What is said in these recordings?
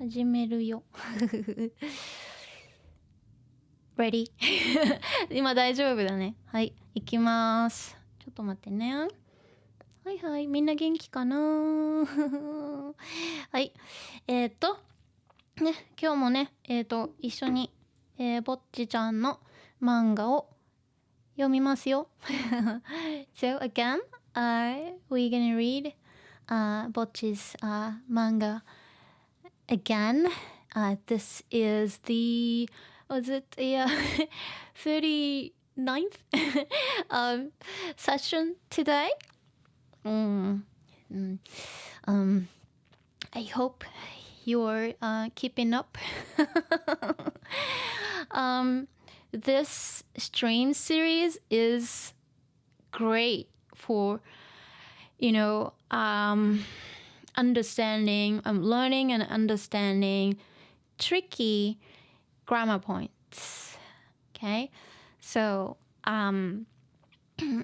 始めるよ。Ready? 今大丈夫だね。はい、行きます。ちょっと待ってね。はいはい、みんな元気かなはい。ね、今日もね、一緒に、ぼっちちゃんの漫画を読みますよ。So again, we're gonna read Bocchi's manga again. This is the, was it the 39th session today? I hope you're keeping up. This stream series is great for, understanding, learning and understanding tricky grammar points. Okay, so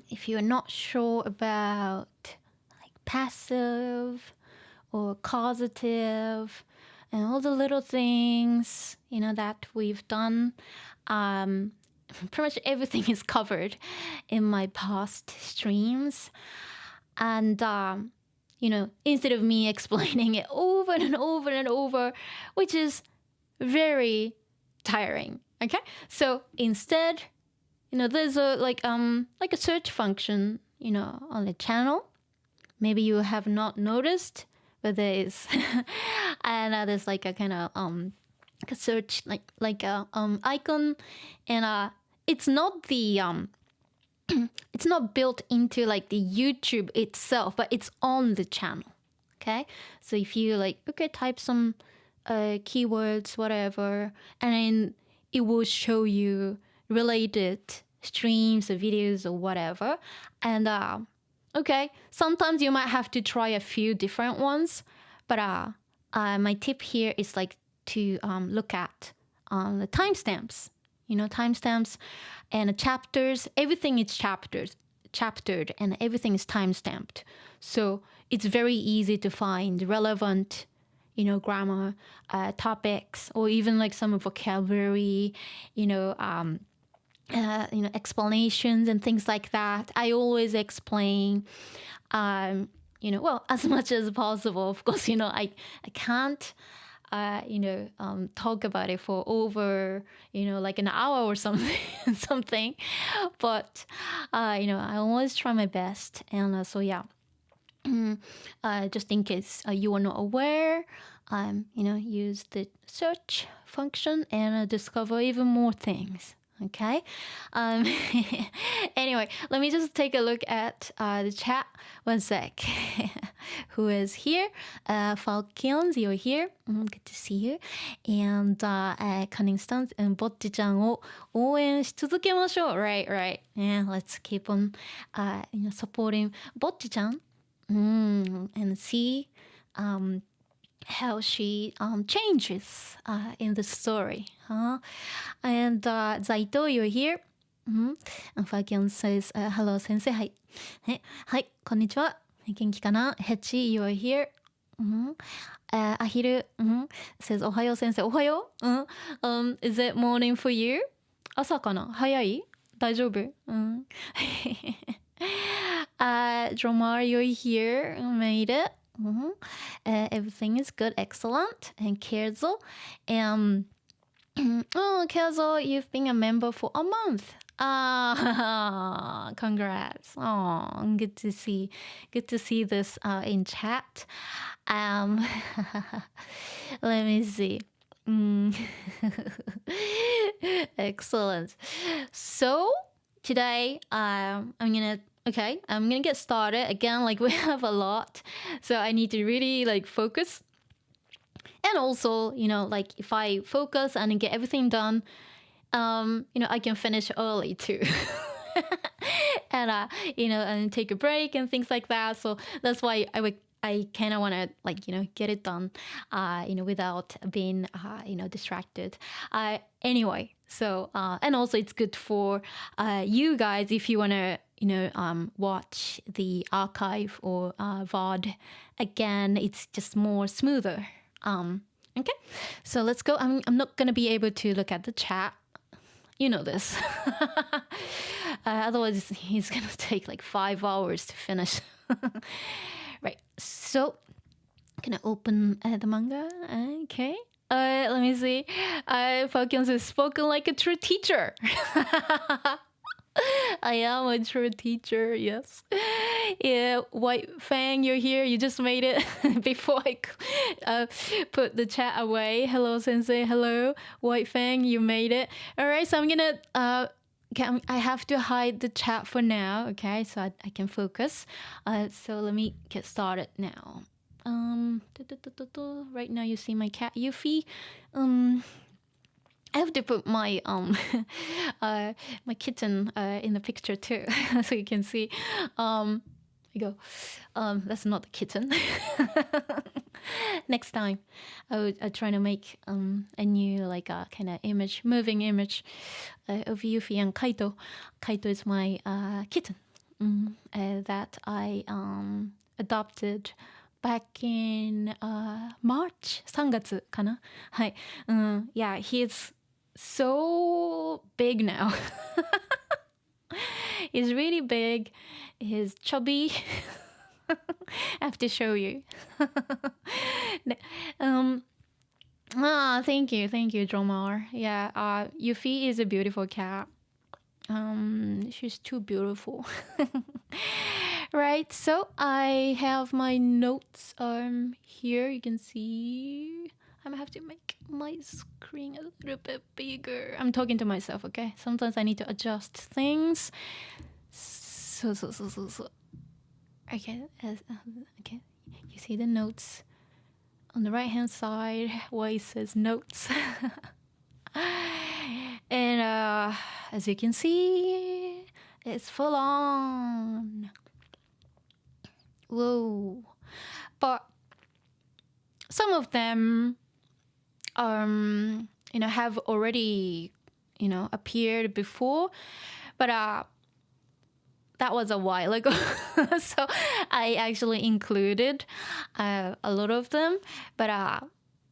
if you're not sure about like passive or causative and all the little things that we've done, pretty much everything is covered in my past streams. And instead of me explaining it over and over and over, which is very tiring. Okay, so instead, there's a like a search function on the channel. Maybe you have not noticed, but there is. And there's like a kind of a search like a icon, and it's not the it's not built into like the YouTube itself, but it's on the channel. Okay, so if you type some keywords, whatever, and then it will show you related streams or videos or whatever. And sometimes you might have to try a few different ones, but my tip here is like to look at the timestamps. Timestamps and chapters. Everything is chaptered, and everything is timestamped. So it's very easy to find relevant grammar topics, or even like some vocabulary, explanations and things like that. I always explain, as much as possible. Of course, I can't, talk about it for over, like an hour or something. But, I always try my best. And so, yeah. Just in case you are not aware, use the search function and discover even more things. Okay. Anyway, let me just take a look at the chat. One sec. Who is here? Falcons, you're here. Good to see you. And Cunning Stance and Bocchiちゃんを応援し続けましょう. Right. Yeah, let's keep on, supporting Bocchiちゃん. And see how she changes in the story. And Zaito, you're here. And Fakion says, hello, sensei. Hi, konnichiwa. 元気かな? Hechi, you're here. Ahiru says, おはよう先生. おはよう? Is it morning for you? 朝かな? 早い? 大丈夫? Dromar, you're here. Made it. Everything is good. Excellent. And Kerzo. Kerzo, you've been a member for a month. Congrats. Good to see this in chat. Let me see. Excellent. So today I'm gonna get started again. Like, we have a lot, so I need to really focus. And also, if I focus and get everything done, I can finish early too. And and take a break and things like that. So that's why I kind of want to get it done, without being distracted. Anyway, so and also it's good for you guys if you want to watch the archive or VOD again. It's just more smoother. Okay, so let's go. I'm not gonna be able to look at the chat. You know this. Otherwise, he's gonna take like 5 hours to finish. Right. So, gonna open the manga. Okay. Let me see. Falcons is spoken like a true teacher. I am a true teacher, yes. Yeah, White Fang, you're here. You just made it before I put the chat away. Hello, Sensei. Hello, White Fang. You made it. All right, so I'm gonna. I have to hide the chat for now. Okay, so I can focus. So let me get started now. Right now you see my cat Yuffie. I have to put my my kitten in the picture too, so you can see. We go. That's not the kitten. Next time, I'll try to make a new like a kind of image, moving image of Yuffie and Kaito. Kaito is my kitten that I adopted back in March 3月かな。はい。Yeah, he's so big now. He's really big. He's chubby. I have to show you. Thank you, Dromar. Yeah, Yuffie is a beautiful cat. She's too beautiful. Right, so I have my notes here. You can see. I'm gonna have to make my screen a little bit bigger. I'm talking to myself, okay? Sometimes I need to adjust things. So. Okay, okay. You see the notes on the right-hand side where it says notes. And as you can see, it's full on. Whoa. But some of them have already appeared before, but that was a while ago. So I actually included a lot of them, but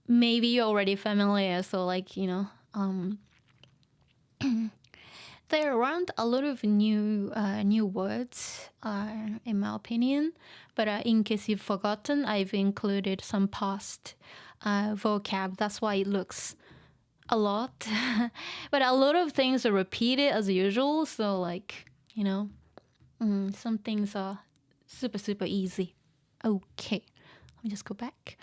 maybe you're already familiar, so there aren't a lot of new words, in my opinion. But in case you've forgotten, I've included some past vocab. That's why it looks a lot. But a lot of things are repeated as usual. So some things are super easy. Okay, let me just go back.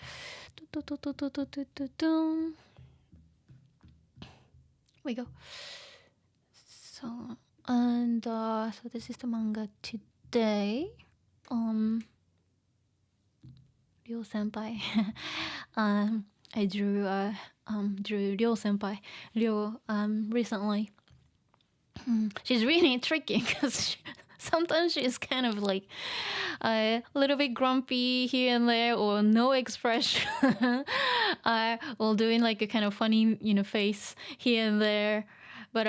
We go. So this is the manga today. Ryo senpai. I drew Ryo senpai. Ryo recently. She's really tricky because sometimes she's kind of like a little bit grumpy here and there, or no expression, or doing like a kind of funny face here and there. But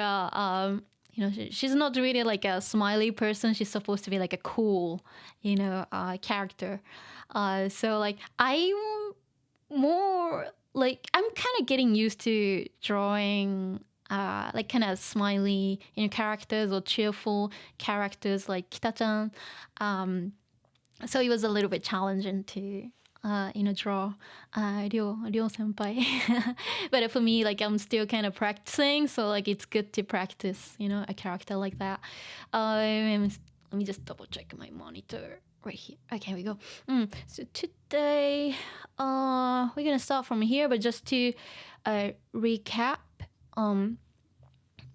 she's not really like a smiley person. She's supposed to be like a cool, character. So like I'm more like I'm kind of getting used to drawing like kind of smiley characters or cheerful characters like Kita-chan. So it was a little bit challenging to draw Ryo senpai. But for me, like I'm still kind of practicing, so like it's good to practice a character like that. Let me just double check my monitor right here. Okay, we go. So today we're gonna start from here, but just to recap,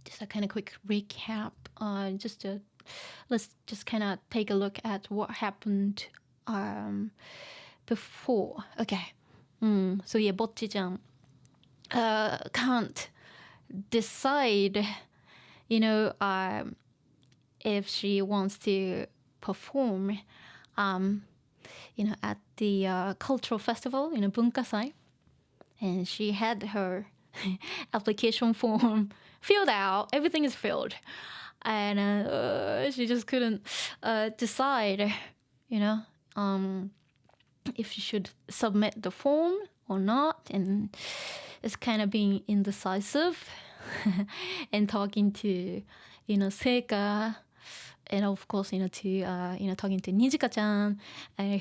just a kind of quick recap, let's just kind of take a look at what happened before. Okay. So yeah, Bocchi-chan can't decide, if she wants to perform, at the cultural festival, Bunkasai. And she had her application form filled out. Everything is filled. And she just couldn't decide, if she should submit the form or not, and it's kind of being indecisive and talking to, Seika, and of course, to, talking to Nijika-chan,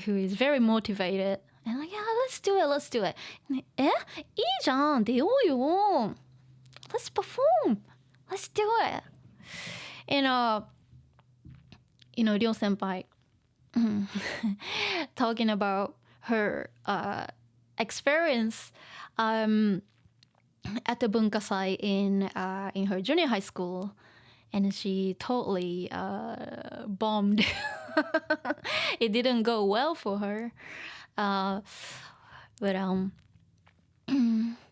who is very motivated. And like, yeah, let's do it. え、いいじゃん、出ようよ。Let's perform. Let's do it. And, Ryo senpai talking about her experience at the bunkasai in her junior high school, and she totally bombed. It didn't go well for her, but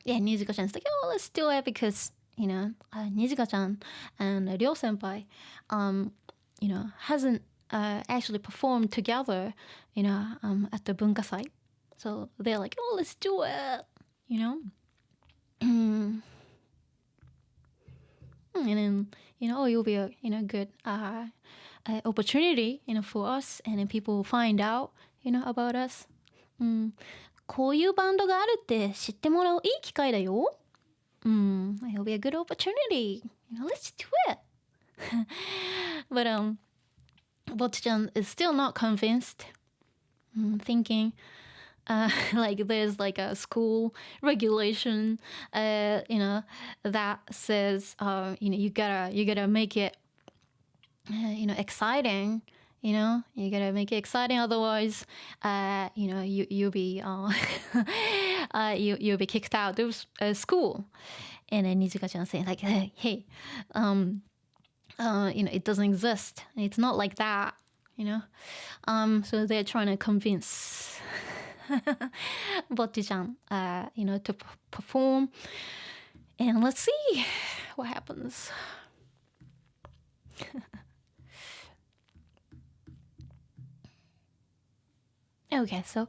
yeah, Nizuka-chan's like, oh, let's do it, because Nizuka-chan and Ryo senpai hasn't actually performed together, at the bunkasai. So they're like, oh, let's do it, And then, oh, you'll be a, good opportunity, for us, and then people will find out, about us. こういうバンドがあるって知ってもらういい機会だよ。It'll be a good opportunity. Let's do it. But Bocchi-chan is still not convinced, thinking like there's like a school regulation, that says, you gotta make it, exciting. You gotta make it exciting, otherwise, you'll be you'll be kicked out of school. And then Nizuka-chan saying like, hey, it doesn't exist. It's not like that, So they're trying to convince Bocchi-chan, to perform. And let's see what happens. Okay, so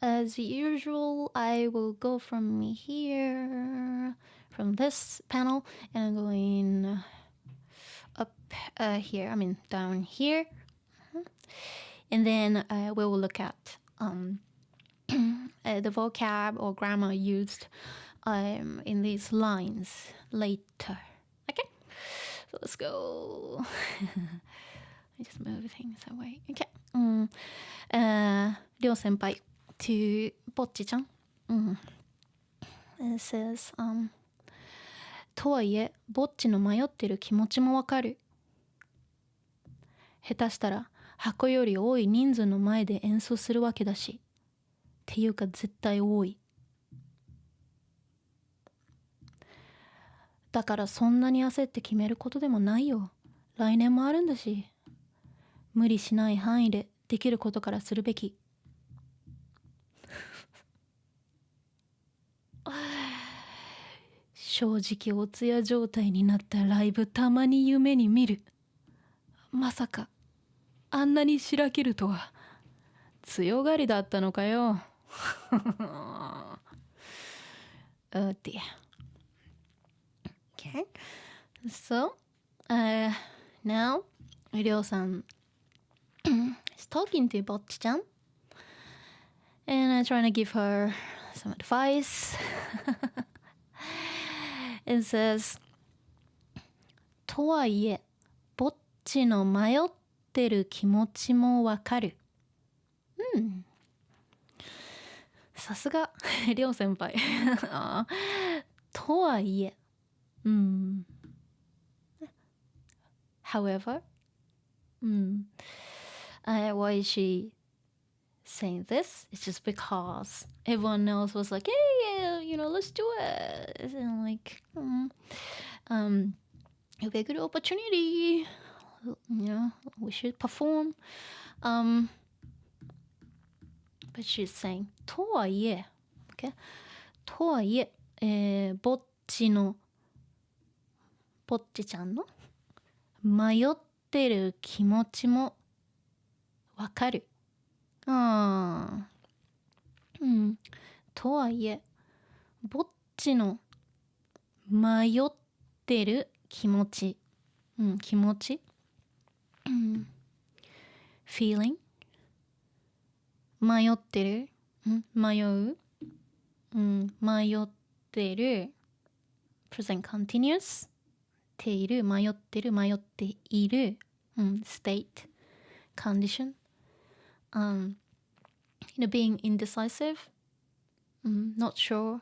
as usual, I will go from here, from this panel, and I'm going up here, down here. And then we will look at the vocab or grammar used in these lines later. Okay, so let's go. I just move things away. Okay. Ryo senpai to Bocchi-chan. It says, とはいえ、ぼっちの迷ってる気持ちもわかる。下手したら箱より多い人数の前で演奏するわけだし、っていうか絶対多い。だからそんなに焦って決めることでもないよ。来年もあるんだし。無理しない範囲でできることからするべき。正直おつや状態になったライブたまに夢に見る。まさかあんなにしらけるとは。強がりだったのかよ。Oh dear. Okay. So, now, Ryo-san is talking to Bocchi-chan, and I'm trying to give her some advice. It says, とはいえ、ぼっちの迷ってる気持ちもわかる。さすが、りょう先輩。とはいえ。However, why is she saying this? It's just because everyone else was like, hey, let's do it. And like, it'll be a good opportunity. We should perform. But she's saying, とはいえ、okay? とはいえ、ぼっちちゃんの迷ってる気持ちもわかる。とはいえ、ぼっちの迷ってる気持ち。気持ち。feeling。迷ってる。迷う、迷ってる present continuous ている、迷ってる、迷っている、state condition being indecisive, not sure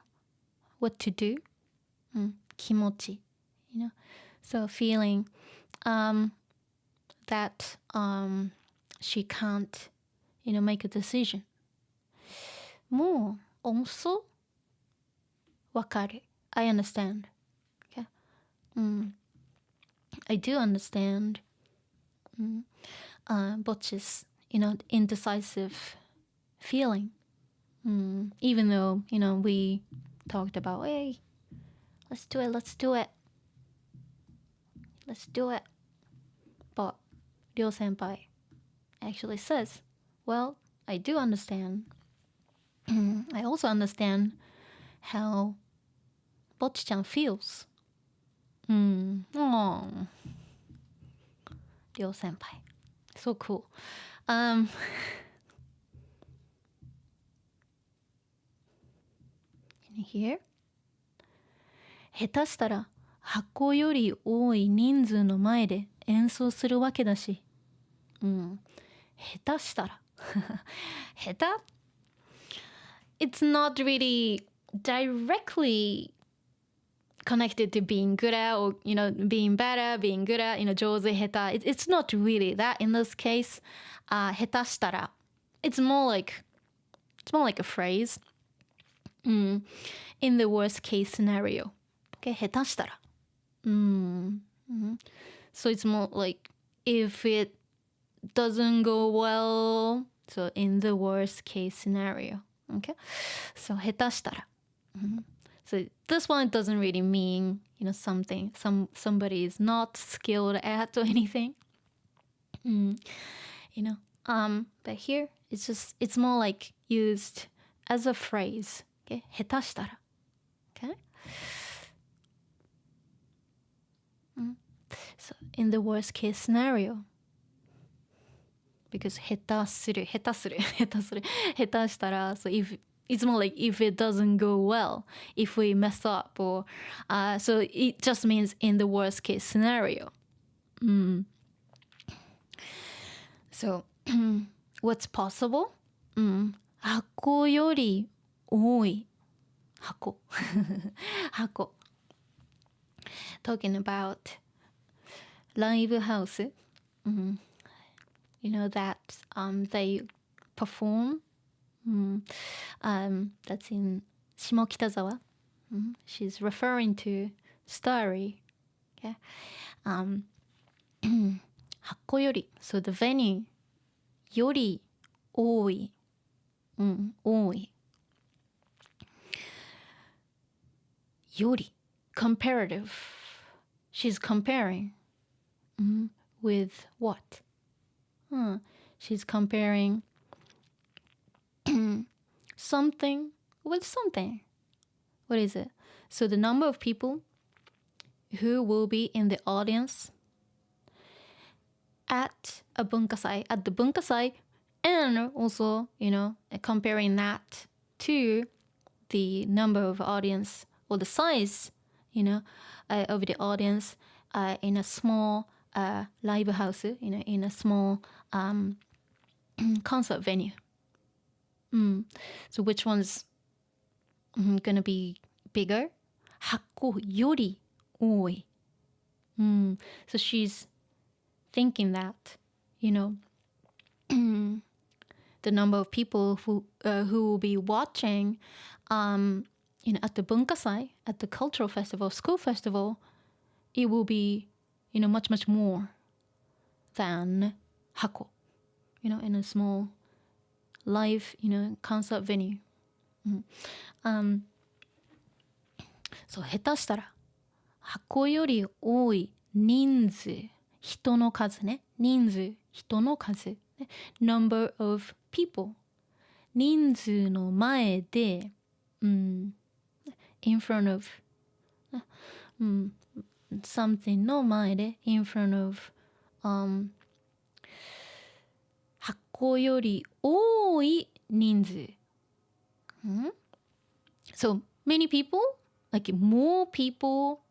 what to do, 気持ち so feeling that she can't make a decision もう also わかる I understand okay? I do understand Bocchi's indecisive feeling even though we talked about hey let's do it but Ryo senpai actually says well I do understand I also understand how Bocchi-chan feels oh Ryo senpai so cool here 下手したら箱より多い人数の前で演奏するわけだし、下手したら下手 It's not really directly connected to being good at or being better, being good at 上手下手 It's not really that in this case 下手したら it's more like a phrase in the worst case scenario okay 下手したらso it's more like if it doesn't go well so in the worst case scenario okay so 下手したらso this one doesn't really mean somebody is not skilled at or anything but here it's more like used as a phrase okay 下手したら okay so in the worst case scenario because 下手する下手したら so if it's more like if it doesn't go well if we mess up or so it just means in the worst case scenario so what's possible 箱より多い箱talking about live house that they perform that's in 下北沢 she's referring to story okay 箱より so the venue より多い多いより comparative she's comparing with what she's comparing something with something what is it so the number of people who will be in the audience at the bunkasai and also comparing that to the number of audience or the size of the audience in a small live house in a small concert venue so which one's gonna be bigger 箱より多い so she's thinking that the number of people who will be watching at the bunkasai at the cultural festival school festival it will be much more than hako in a small live concert venue so 下手したら箱より多い人数人の数ね人数人の数 number of people 人数の前でin front of something の前で in front of 箱より多い人数 So many people, like more people,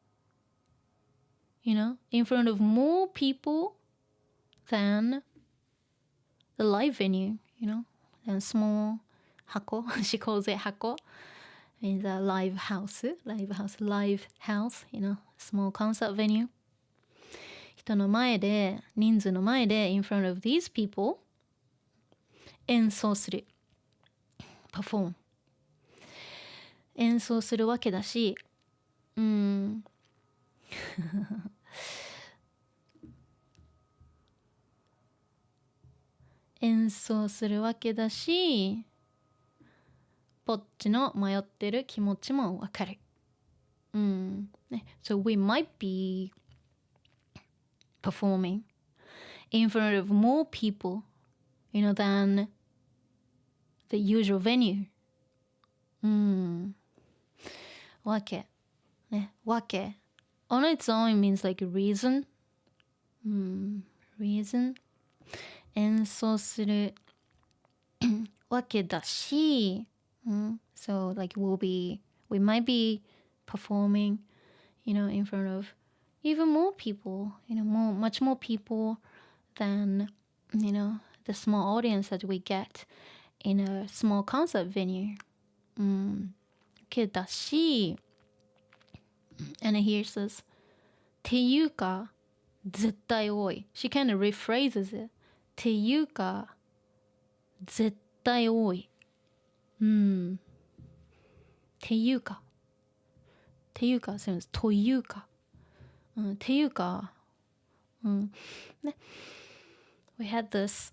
in front of more people than the live venue, than small 箱 she calls it 箱 means a live house, small concert venue. 人の前で、人数の前で in front of these people 演奏する perform 演奏するわけだし、演奏するわけだし、ぼっちの迷ってる気持ちもわかる。So we might be performing in front of more people, than the usual venue. わけ。ね、わけ。On its own means like reason. Reason. 演奏するわけだし、so like we might be performing, in front of even more people, much more people than, the small audience that we get in a small concert venue. けだし、and here it says, っていうか、絶対多い。She kind of rephrases it. っていうか、絶対多い。っていうか。っていうか、すみません。というか。っていうか。ね。We had this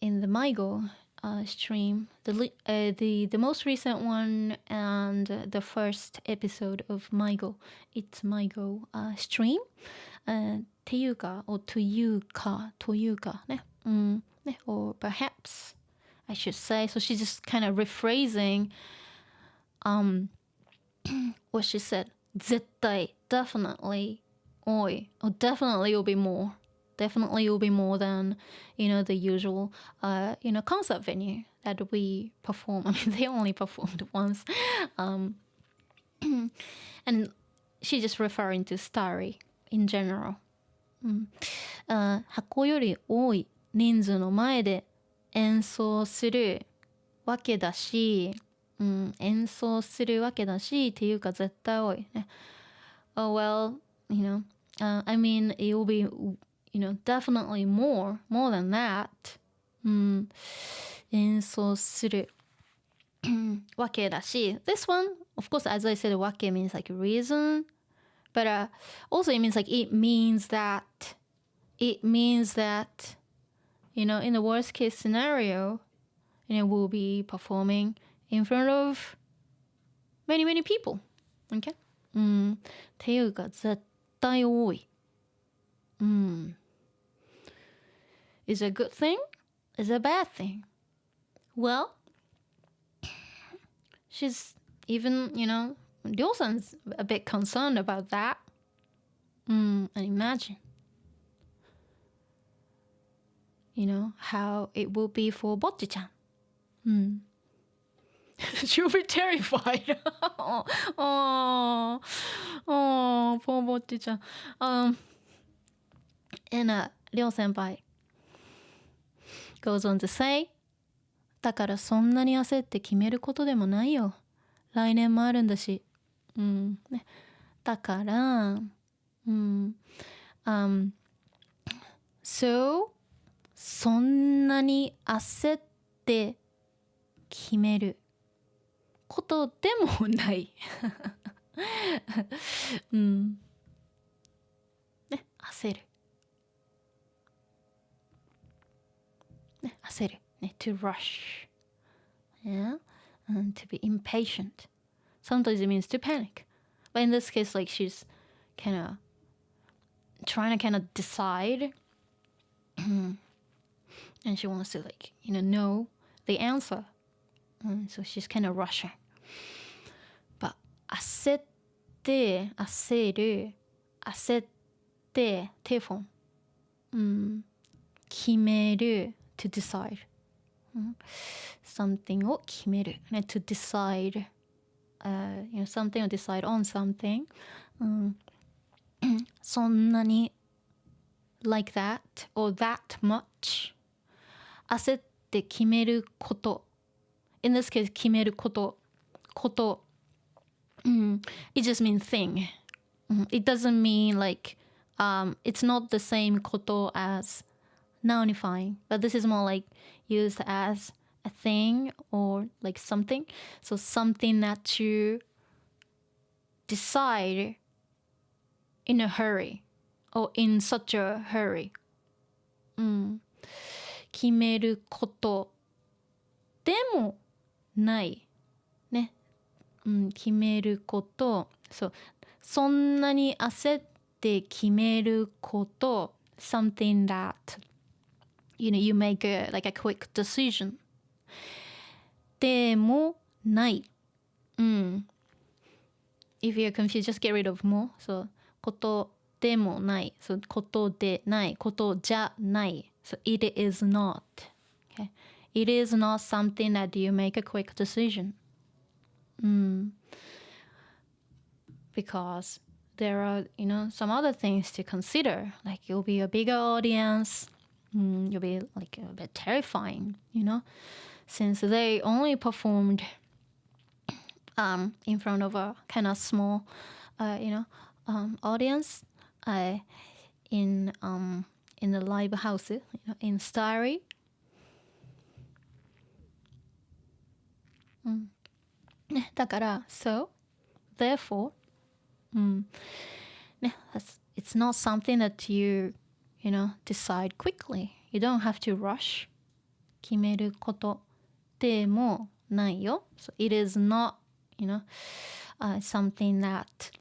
in the Maigo stream, the most recent one and the first episode of Maigo. It's Maigo stream. っていうか or というかというかね。ね or perhaps I should say. So she's just kind of rephrasing what she said. 絶対 definitely 多い or definitely will be more. Definitely will be more than, the usual, concert venue that we perform. I mean, they only performed once. And she's just referring to Starry in general. 箱より多い人数の前で演奏するわけだし、演奏するわけだし、っていうか絶対多いね。Oh, well, I mean, it will be, definitely more than that. 演奏するわけだし、this one, of course, as I said, わけ means like reason, but also it means like it means that, in the worst case scenario, we'll be performing in front of many, many people. Okay? っていうか絶対多い。Is it a good thing? Is it a bad thing? Well, she's even, Ryo-san's a bit concerned about that. And imagine, how it will be for Bocchi-chan. She'll be terrified. Oh, poor Bocchi-chan. And Ryo-senpai goes on to say, だからそんなに焦って決めることでもないよ。来年もあるんだし。ね、だから、so そんなに焦って決めることでもない。ね、焦る。ね、焦る。ね、to rush. Yeah? And to be impatient. Sometimes it means to panic. But in this case, like she's kind of trying to kind of decide. And she wants to like, know the answer. So she's kind of rushing. But 焦って、焦る、焦って、テフォン。決める to decide. something を決める、ね、to decide、something を decide on something、そんなに like that or that much 焦って決めること in this case 決めること、it just means thing、it doesn't mean like it's not the same こと as nounifying, but this is more like used as a thing or like something. So something that you decide in a hurry or in such a hurry. 決めることでもないね。決めること、そんなに焦って決めること、something that you make like a quick decision. でもない。If you're confused, just get rid of も。ことでもない。ことでない。ことじゃない。it is not. Okay? It is not something that you make a quick decision. Because there are, some other things to consider. Like you'll be a bigger audience.You'll be like a bit terrifying, since they only performed in front of a kind of small, audience in the live house, in Starry. だから so therefore, it's not something that you decide quickly. You don't have to rush. 決めることでもないよ。So it is not, something that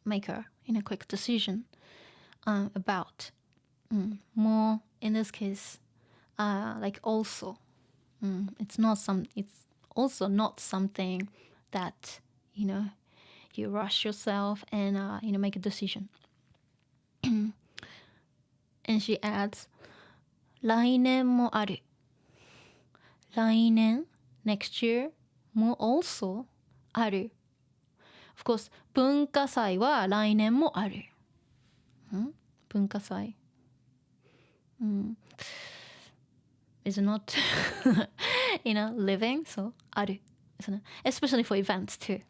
make a quick decision about. More in this case, like also, it's also not something that you rush yourself and make a decision. And she adds, 来年もある。来年 next year も also ある。Of course, 文化祭は来年もある。文化祭。is not, living, so ある。especially for events too.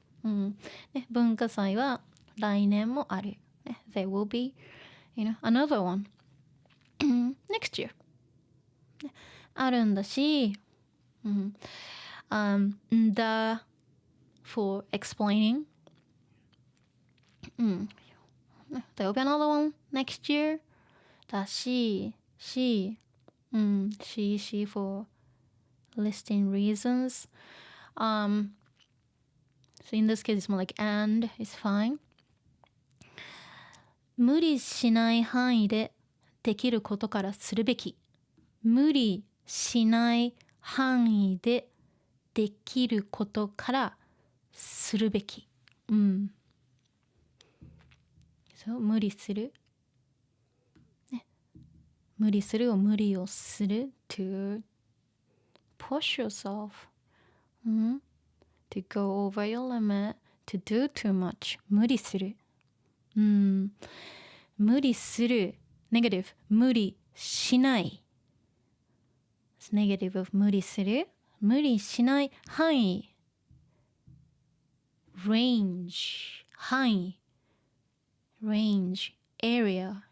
文化祭は来年もある。There will be, another one. next year. あるんだし、だ for explaining. There will be another one next year. だし she for listing reasons. So in this case, it's more like and is fine. 無理しない範囲でできることからするべき。無理しない範囲でできることからするべき。そう、無理する。無理するを無理をする。to push yourself. To go over your limit. To do too much. 無理する。無理する。negative. 無理しない。negative of 無理する。無理しない範囲。range. 範囲。range. area.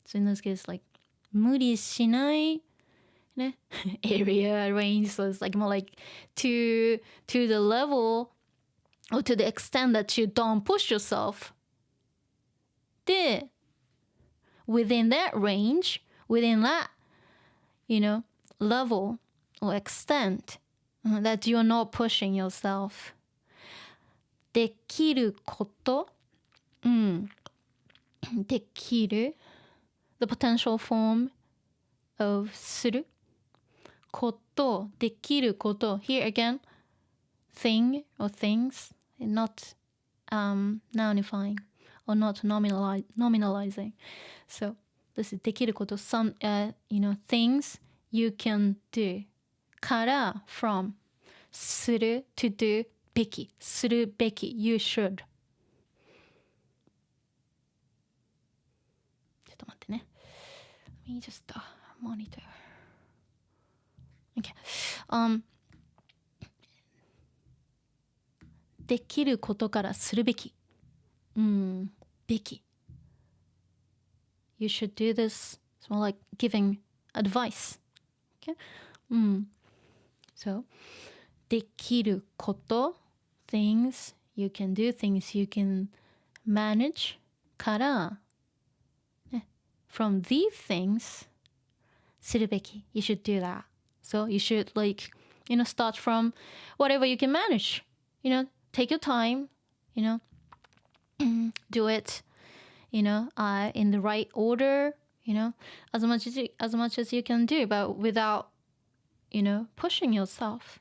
So in this case, like 無理しないね area range. So it's like more like to the level or to the extent that you don't push yourself. で within that range, within that, level or extent that you're not pushing yourself. できること、できる the potential form of すること、できること here again, thing or things, not nounifying or not nominalizing. So this is できること some, things you can do から from する to do べきするべき you should ちょっと待ってね Let me just monitor okay できることからするべきべき You should do this It's more like giving advice okay So できること things you can do things you can manage から、ね、from these things するべき you should do that so you should like start from whatever you can manage take your time do it in the right order as much as you can do but without pushing yourself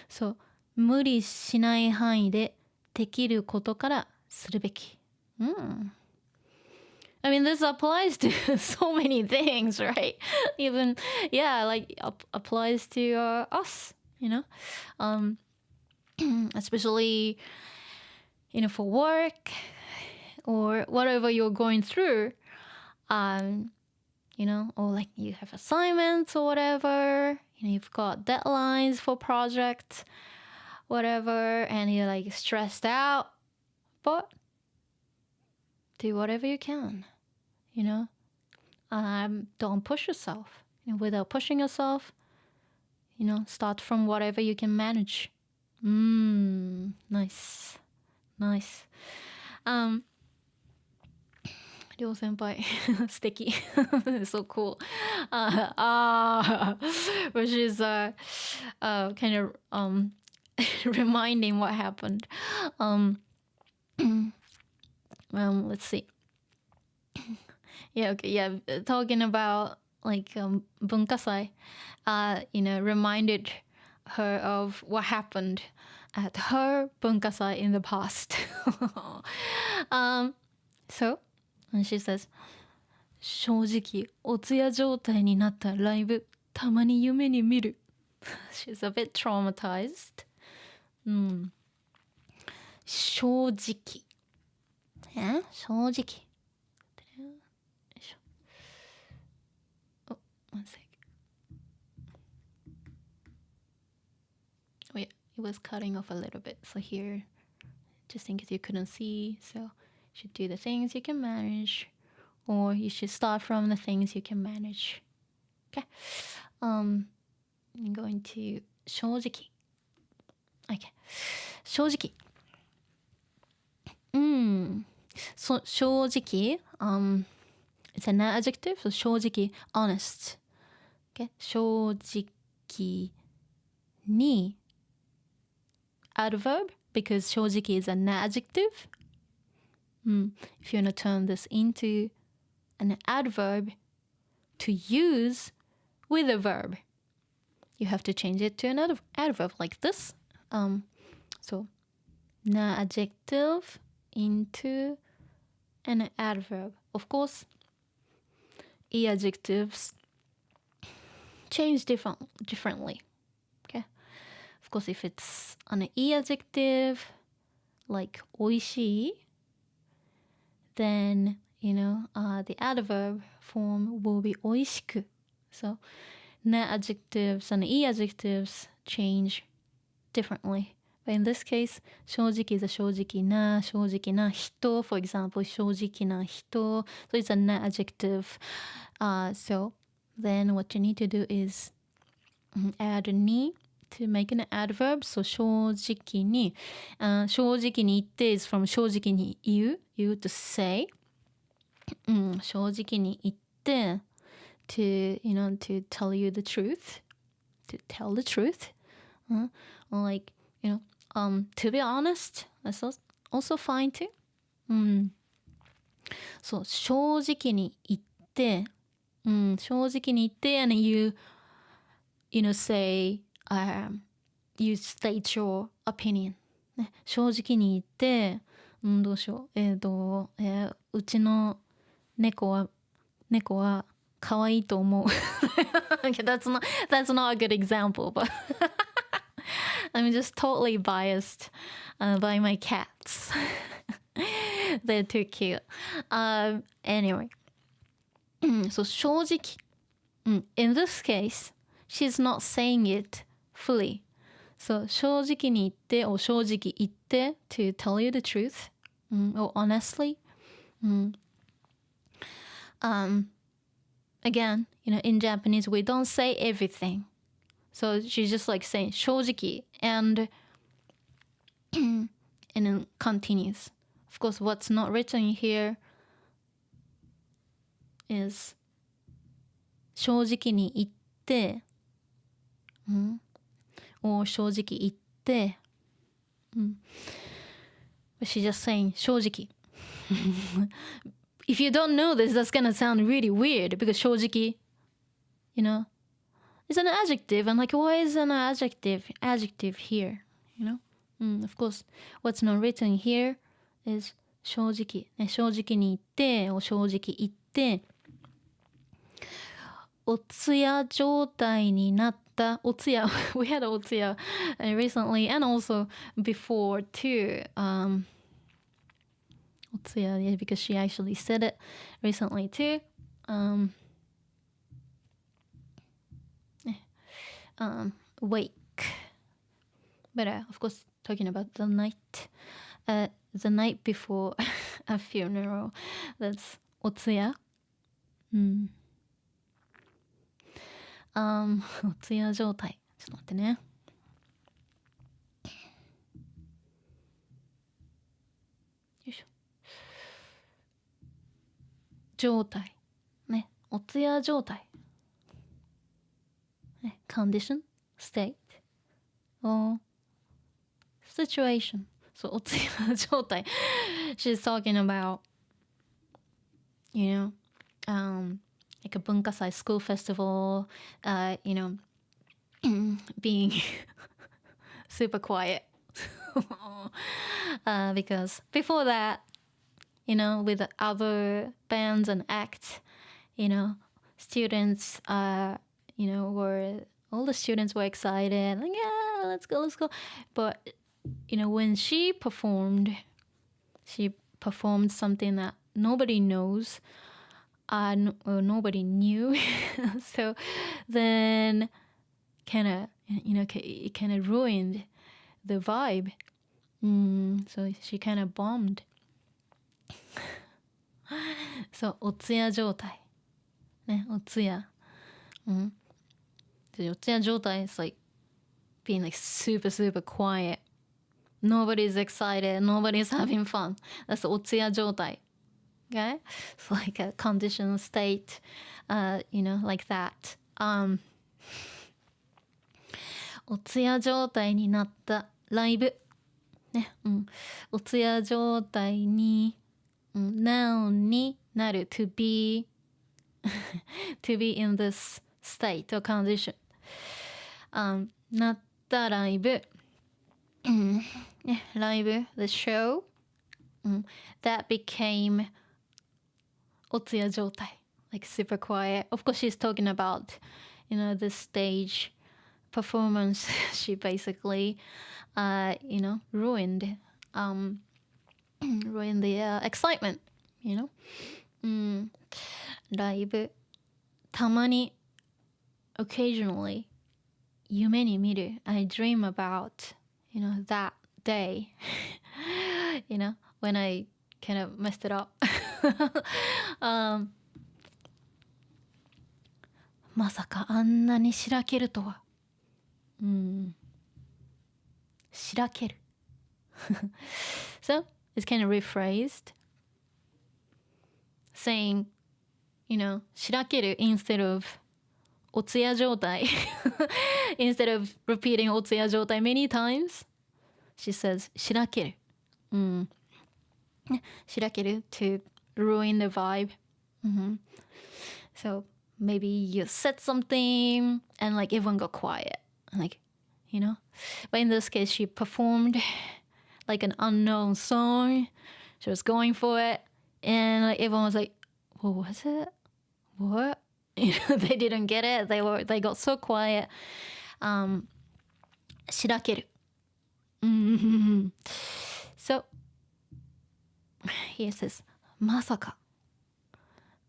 そう無理しない範囲でできることからするべきI mean this applies to so many things right even like applies to us especially for work or whatever you're going through or like you have assignments or whatever you've got deadlines for projects whatever and you're like stressed out but do whatever you can don't push yourself without pushing yourself start from whatever you can manage nice りょう先輩素敵so cool which is kind of reminding what happened let's see talking about like 文化祭reminded her of what happened at her 文化祭 in the past so and she says 正直お通夜状態になったライブたまに夢に見る she's a bit traumatized 正直正直 oh one sec oh yeah it was cutting off a little bit so here just in case you couldn't see so you should do the things you can manage or you should start from the things you can manage okay I'm going to 正直 okay 正直so 正直 it's an adjective so 正直 honest okay 正直に adverb because 正直 is an adjective if you want to turn this into an adverb to use with a verb you have to change it to another adverb like this so an adjective into an adverb of course adjectives change differently okay of course if it's an adjective like おいしい then the adverb form will be おいしく so adjectives and adjectives change differently but in this case 正直 is a 正直な人 for example 正直な人 so it's an adjective so then what you need to do is add a ni to make an adverb so 正直に正直に言って is from 正直に言う to say 正直に言って to to tell you the truth to tell the truth or like to be honest that's also fine too そう正直に言って正直に言って and you say you state your opinion ね正直に言ってどうしよううちの猫は可愛いと思う。Okay, that's not a good example, but I'm just totally biased by my cats. They're too cute. Anyway, so 正直. In this case, she's not saying it fully. So 正直に言って or 正直言って to tell you the truth or honestly. Again, in Japanese, we don't say everything. So she's just like saying 正直 and then continues. Of course, what's not written here is 正直に言って、or 正直言って、But she's just saying 正直. If you don't know this, that's gonna sound really weird because 正直, it's an adjective. And like, why is an adjective here? Of course, what's not written here is 正直。正直に言って、or 正直言って、お通夜状態になったお通夜we had お通夜recently and also before too お通夜 yeah, because she actually said it recently too wake but of course talking about the night before a funeral that's お通夜お通夜状態ちょっと待ってねよいしょ状態ねお通夜状態ね condition state or situation そうお通夜状態 she's talking about like a 文化祭 school festival, being super quiet. Because before that, with the other bands and acts, students, all the students were excited, like, yeah, let's go. But, when she performed something that nobody knows, or nobody knew so then it kind of ruined the vibe so she kind of bombed so お通夜状態ねお通夜お通夜状態 is like being like super super quiet nobody's excited nobody's having fun that's お通夜状態Okay, so like a conditional state, like that. お通夜状態になったライブね、お通夜状態に、noun になる to be in this state or condition、なったライブ、ね、ライブ the show、that became お通夜状態 like super quiet of course she's talking about the stage performance she basically ruined the excitement ライブたまに occasionally 夢に見る I dream about that day when I kind of messed it up まさかあんなにしらけるとはしらけるso it's kind of rephrased saying しらける instead of お通夜状態instead of repeating お通夜状態 many times she says しらけるしらける to ruin the vibe so maybe you said something and like everyone got quiet like but in this case she performed like an unknown song she was going for it and like everyone was like what was it what They didn't get it. They got so quiet. しらける。So, here says, まさか。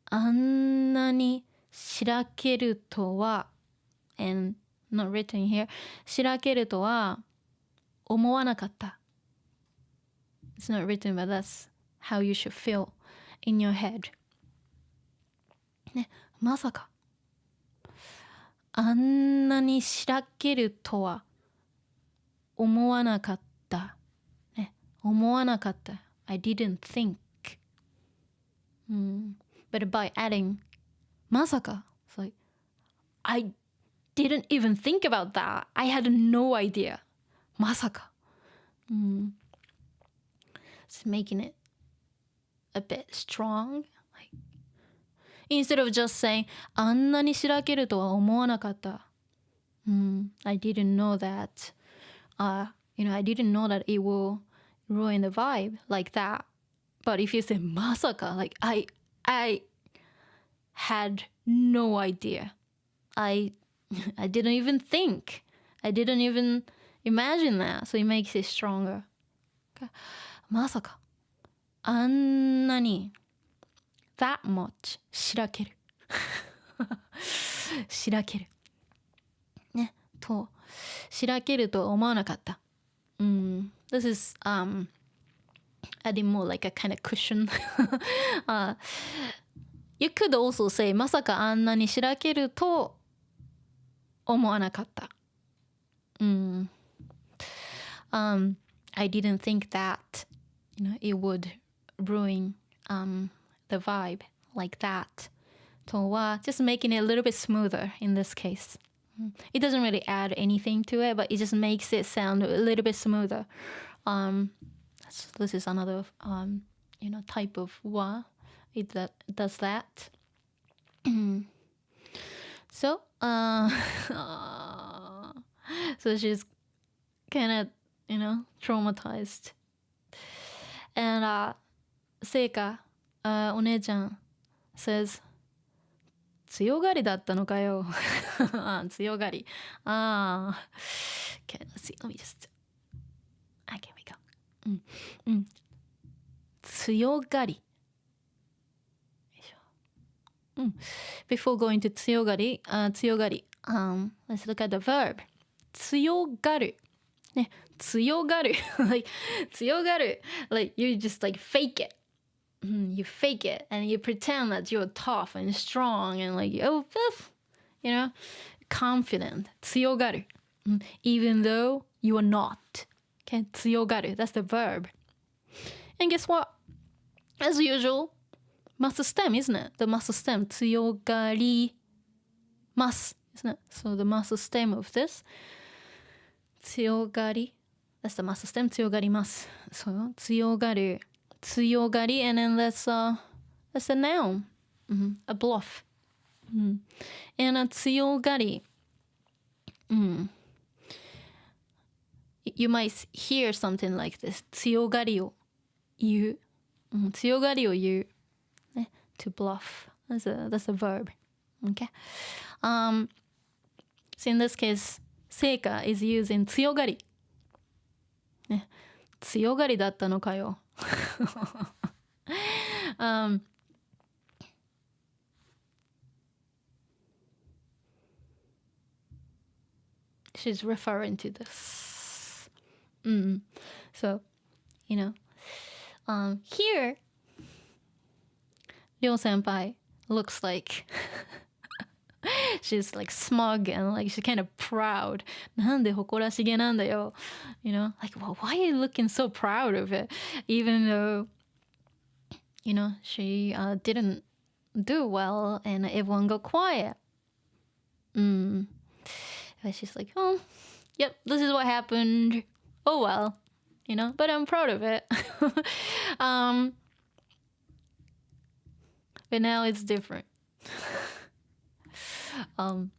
あんなにしらけるとは、and not written here, しらけるとは思わなかった。It's not written, but that's how you should feel in your head. ね、まさか。あんなにしらけるとは思わなかった。ね、思わなかった。I didn't think. But by adding まさか it's like I didn't even think about that. I had no idea. まさか。It's making it a bit strong. Like, instead of just saying あんなにしらけるとは思わなかった。I didn't know that. I didn't know that it will ruin the vibe like that. But if you say まさか like I had no idea. I didn't even think. I didn't even imagine that. So it makes it stronger. まさかあんなに that much しらけるしらけるねとしらけると思わなかった。This is adding more like a kind of cushion. You could also say まさかあんなにしらけると思わなかった。I didn't think that it would ruin the vibe like that. とは just making it a little bit smoother in this case. It doesn't really add anything to it, but it just makes it sound a little bit smoother. This is another type of wa. It does that. So so she's kind of traumatized. And Seika, お姉ちゃん says 強がりだったのかよ。強がり。Okay, let's see. Let me just. Okay, we go. 強がり。Before going to 強がり、強がり。Let's look at the verb. 強がる。ね、強がる。like 強がる。Like you just like fake it. You fake it and you pretend that you're tough and strong and like confident. 強がる. Even though you are not. Okay, 強がる. That's the verb. And guess what? As usual, must stem, isn't it? The must stem. 強がります, isn't it? So the must stem of this. 強がり. That's the must stem. 強がります. So 強がる. 強がり and then that's a noun. A bluff. And a 強がり. You might hear something like this. 強がりを言う。強がりを言う。ね、to bluff. That's a verb. Okay. So in this case, Seika is using 強がり。ね、強がりだったのかよ。She's referring to this. So, here, Ryo senpai looks like she's like smug and like she's kind of proud. なんで誇らしげなんだよ. Like, well, why are you looking so proud of it? Even though, she didn't do well and everyone got quiet. But she's like, oh, yep, this is what happened. Oh, well, but I'm proud of it. But now it's different. And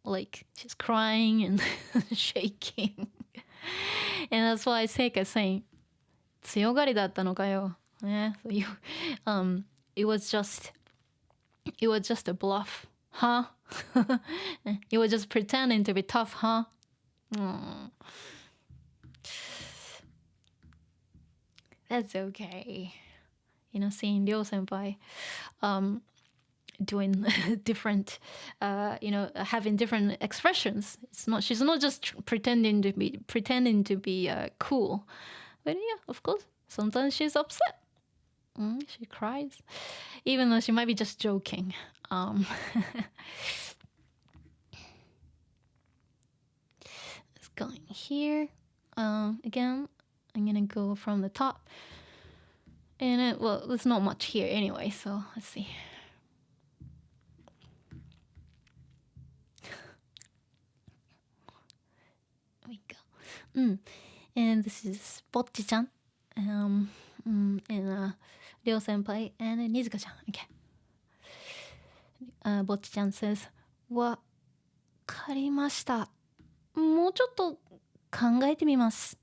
like she's crying and shaking. And that's why Seika is saying, 強がりだったのかよ. Yeah, so it was just a bluff, huh? You were just pretending to be tough, huh? That's okay. Seeing Ryo senpai doing different, having different expressions. She's not just pretending to be cool, but yeah, of course, sometimes she's upset. She cries, even though she might be just joking. Let's go in here. Again, I'm gonna go from the top. And there's not much here anyway, so let's see. There we go. And this is Bocchi-chan. And Ryo senpai and Nizuka-chan. Okay. Bocchi-chan says, わかりました。もうちょっと考えてみます。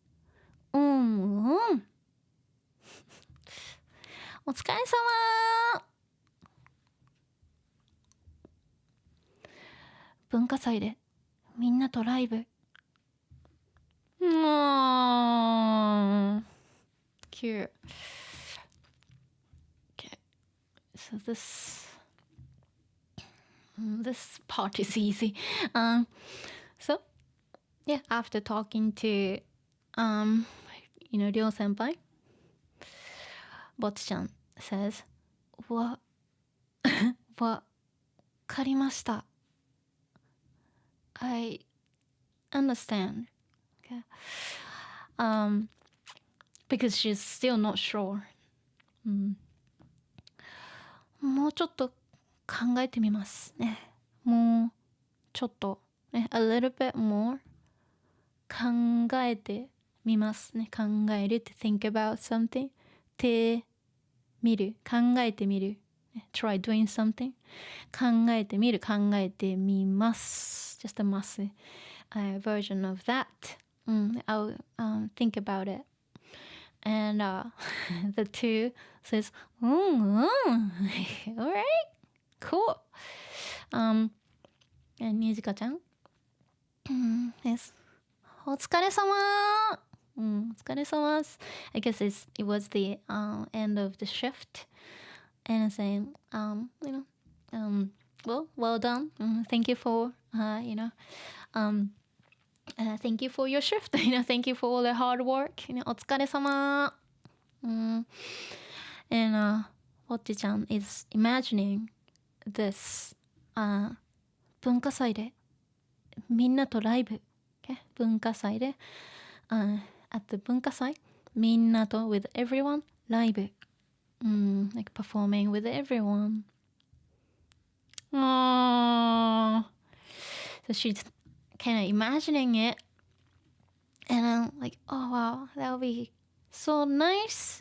お疲れ様。文化祭でみんなとライブ。Cute. Okay. So this part is easy. So yeah, after talking to Ryo senpai, Bocchi-chan says, わかりました。I understand. Okay. Because she's still not sure. もうちょっと考えてみますね。もうちょっとね、a little bit more 考えてみますね。考えるって think about something てみる考えてみる try doing something 考えてみる考えてみます just a must version of that. I'll think about it. And the two says, all right, cool. And Nizuka-chan yes, お疲れ様。お疲れ様。I guess it was the end of the shift. And saying, well done. Thank you for, thank you for your shift. Thank you for all the hard work. お疲れ様。And Bocchi-chan is imagining this 文化祭でみんなとライブ。Okay? 文化祭で、at the 文化祭みんなと with everyone ライブ。like performing with everyone. Aww. So she's kind of imagining it. And I'm like, oh wow, that would be so nice.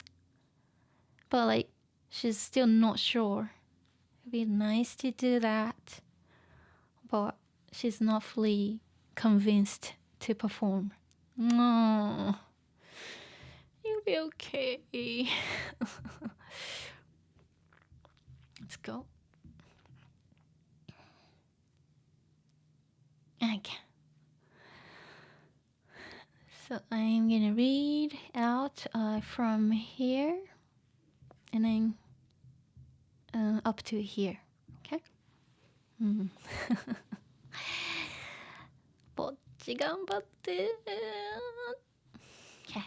But like, she's still not sure. It'd be nice to do that. But she's not fully convinced to perform. No. You'll be okay. Let's go. Okay. So I'm gonna read out from here and then up to here. Okay? ぼっち頑張って。Okay.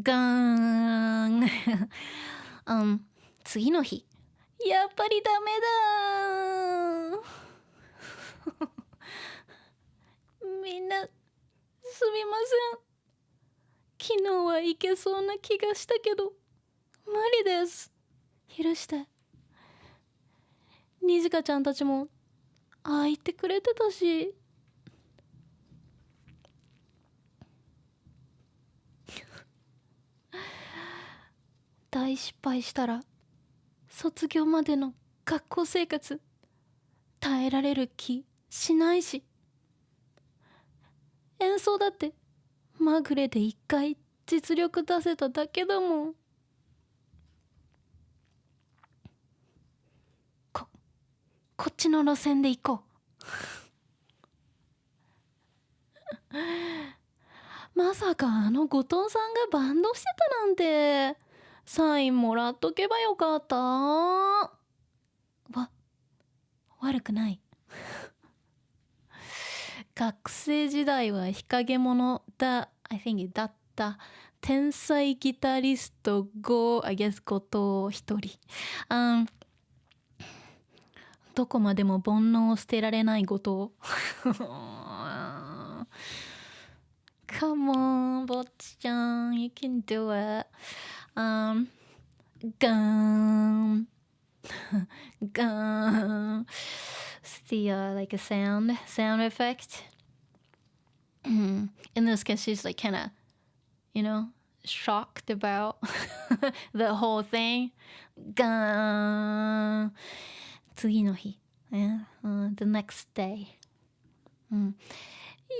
ガーン。次の日。やっぱりダメだ。みんな、すみません。昨日は行けそうな気がしたけど、無理です。許して。にじかちゃんたちも、ああ言ってくれてたし。大失敗したら卒業までの学校生活耐えられる気しないし、演奏だってまぐれで一回実力出せただけだもん。こっちの路線で行こう。まさか後藤さんがバンドしてたなんて。サインもらっとけばよかった。悪くない。学生時代は日陰者だ I think だった天才ギタリストI guess 後藤一人、どこまでも煩悩を捨てられない後藤。Come on ぼっちちゃん you can do it. ガーンガーン It's the like a sound effect. In this case she's like kind of shocked about the whole thing. ガーン次の日、the next day、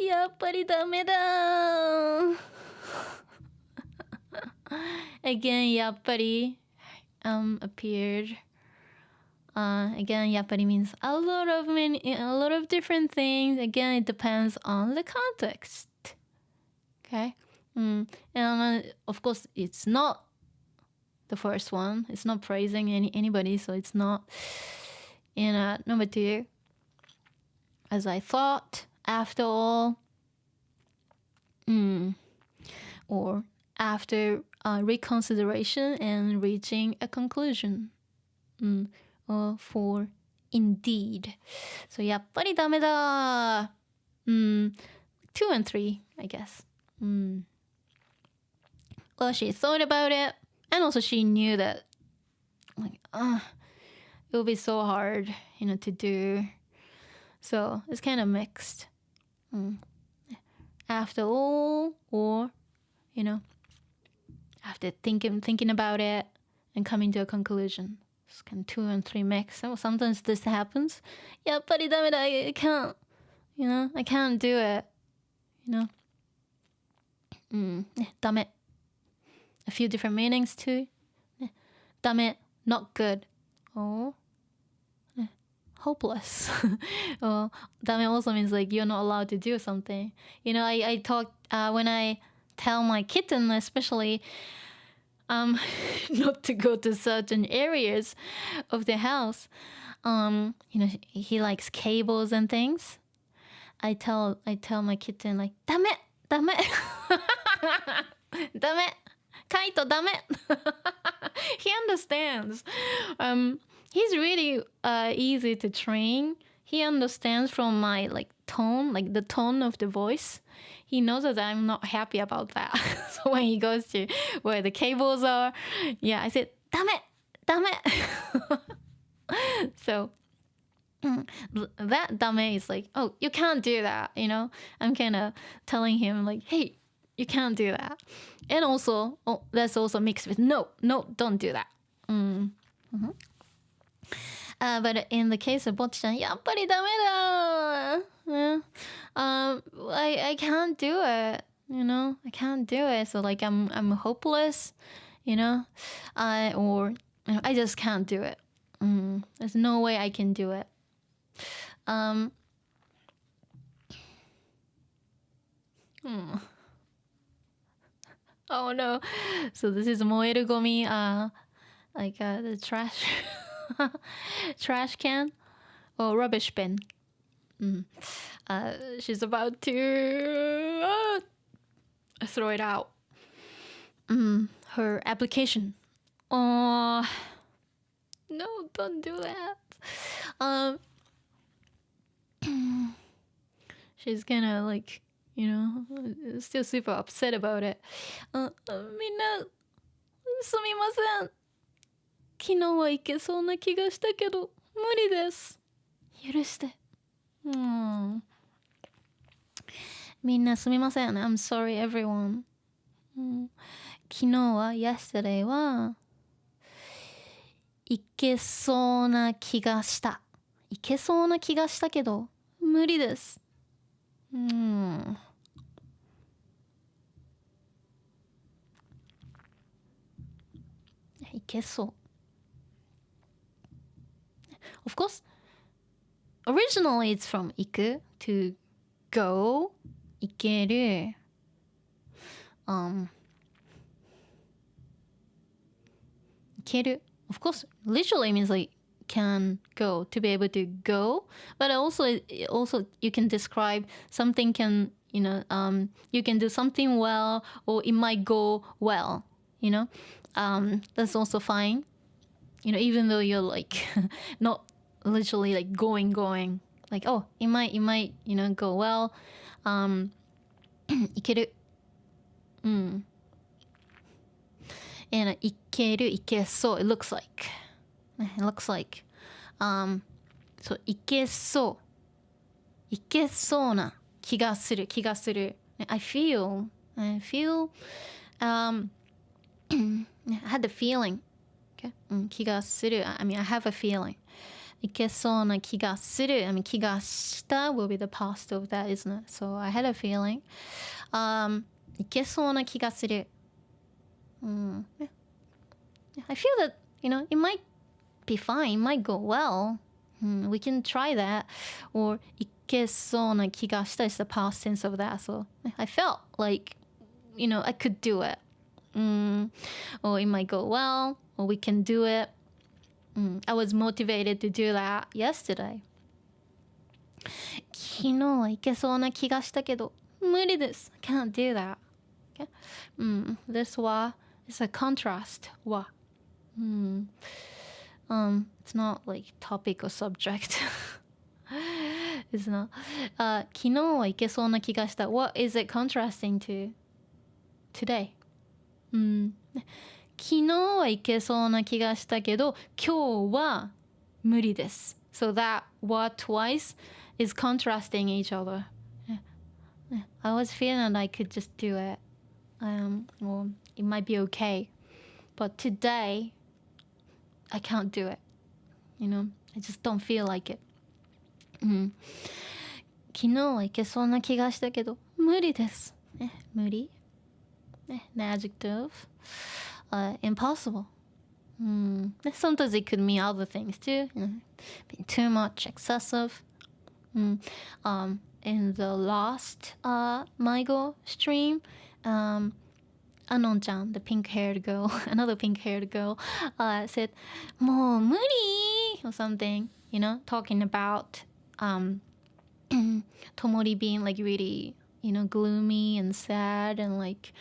やっぱりダメだ。Again やっぱりappeared. Again やっぱり means a lot of different things. Again it depends on the context. Okay. And of course it's not the first one. It's not praising anybody, so it's not. And number 2, as I thought, after all, or after reconsideration and reaching a conclusion, for indeed. So やっぱりダメだ。2 and 3, I guess. Well, she thought about it, and also she knew that, like, it would be so hard, to do. So it's kind of mixed. After all, or, after thinking about it and coming to a conclusion. It's kind of 2 and 3 mix. So sometimes this happens. やっぱりダメだ. I can't, I can't do it. ダメ. A few different meanings too. ダメ, not good. Or hopeless. Or ダメ also means like you're not allowed to do something. I talk when I tell my kitten especially not to go to certain areas of the house. He likes cables and things. I tell my kitten like ダメダメダメカイトダメHe understands. He's really easy to train. He understands from my tone, like the tone of the voice. He knows that I'm not happy about that. So when he goes to where the cables are, yeah, I said ダメダメSo that ダメ is like, oh, you can't do that, I'm kind of telling him like, hey, you can't do that. And also, that's also mixed with no, don't do that. But in the case of ぼっちちゃん、やっぱりダメだ。I can't do it. I can't do it. So like I'm hopeless. Or I just can't do it. There's no way I can do it. Oh no. So this is 燃えるゴミ like the trash trash can or rubbish bin. She's about to throw it out. Her application. Oh no, don't do that. She's gonna like, still super upset about it. みんなすみません。昨日はいけそうな気がしたけど無理です。許して。みんなすみません。I'm sorry everyone. 昨日は yesterday はいけそうな気がした。いけそうな気がしたけど無理です。いけそう。Of course, originally it's from 行く to go 行ける 行ける of course literally means like can go to be able to go, but also you can describe something can you can do something well or it might go well, that's also fine, even though you're like not literally like going like oh it might go well いける and いけるいけそう it looks like so いけそうな気がする I feel I had the feeling okay? 気がする I mean I have a feeling いけそうな気がする I mean 気がした will be the past of that, isn't it? So I had a feeling いけそうな気がするI feel that it might be fine, it might go well, we can try that, or いけそうな気がした is the past tense of that, so I felt like I could do it, or it might go well, or we can do it. I was motivated to do that yesterday. 昨日はいけそうな気がしたけど無理です I can't do that. Okay? This wa is a contrast wa. It's not like topic or subject. It's not. 昨日はいけそうな気がした What is it contrasting to today? 昨日はいけそうな気がしたけど今日は無理です So that what twice is contrasting each other. I was feeling I could just do it. Or it might be okay. But today I can't do it. I just don't feel like it. 昨日はいけそうな気がしたけど無理です。無理 an adjective. Impossible. Sometimes it could mean other things too. Being too much, excessive. In the last Maigo stream, Anon-chan, the pink-haired girl, another pink-haired girl, said, もう無理 or something, talking about Tomori being like really, gloomy and sad and like,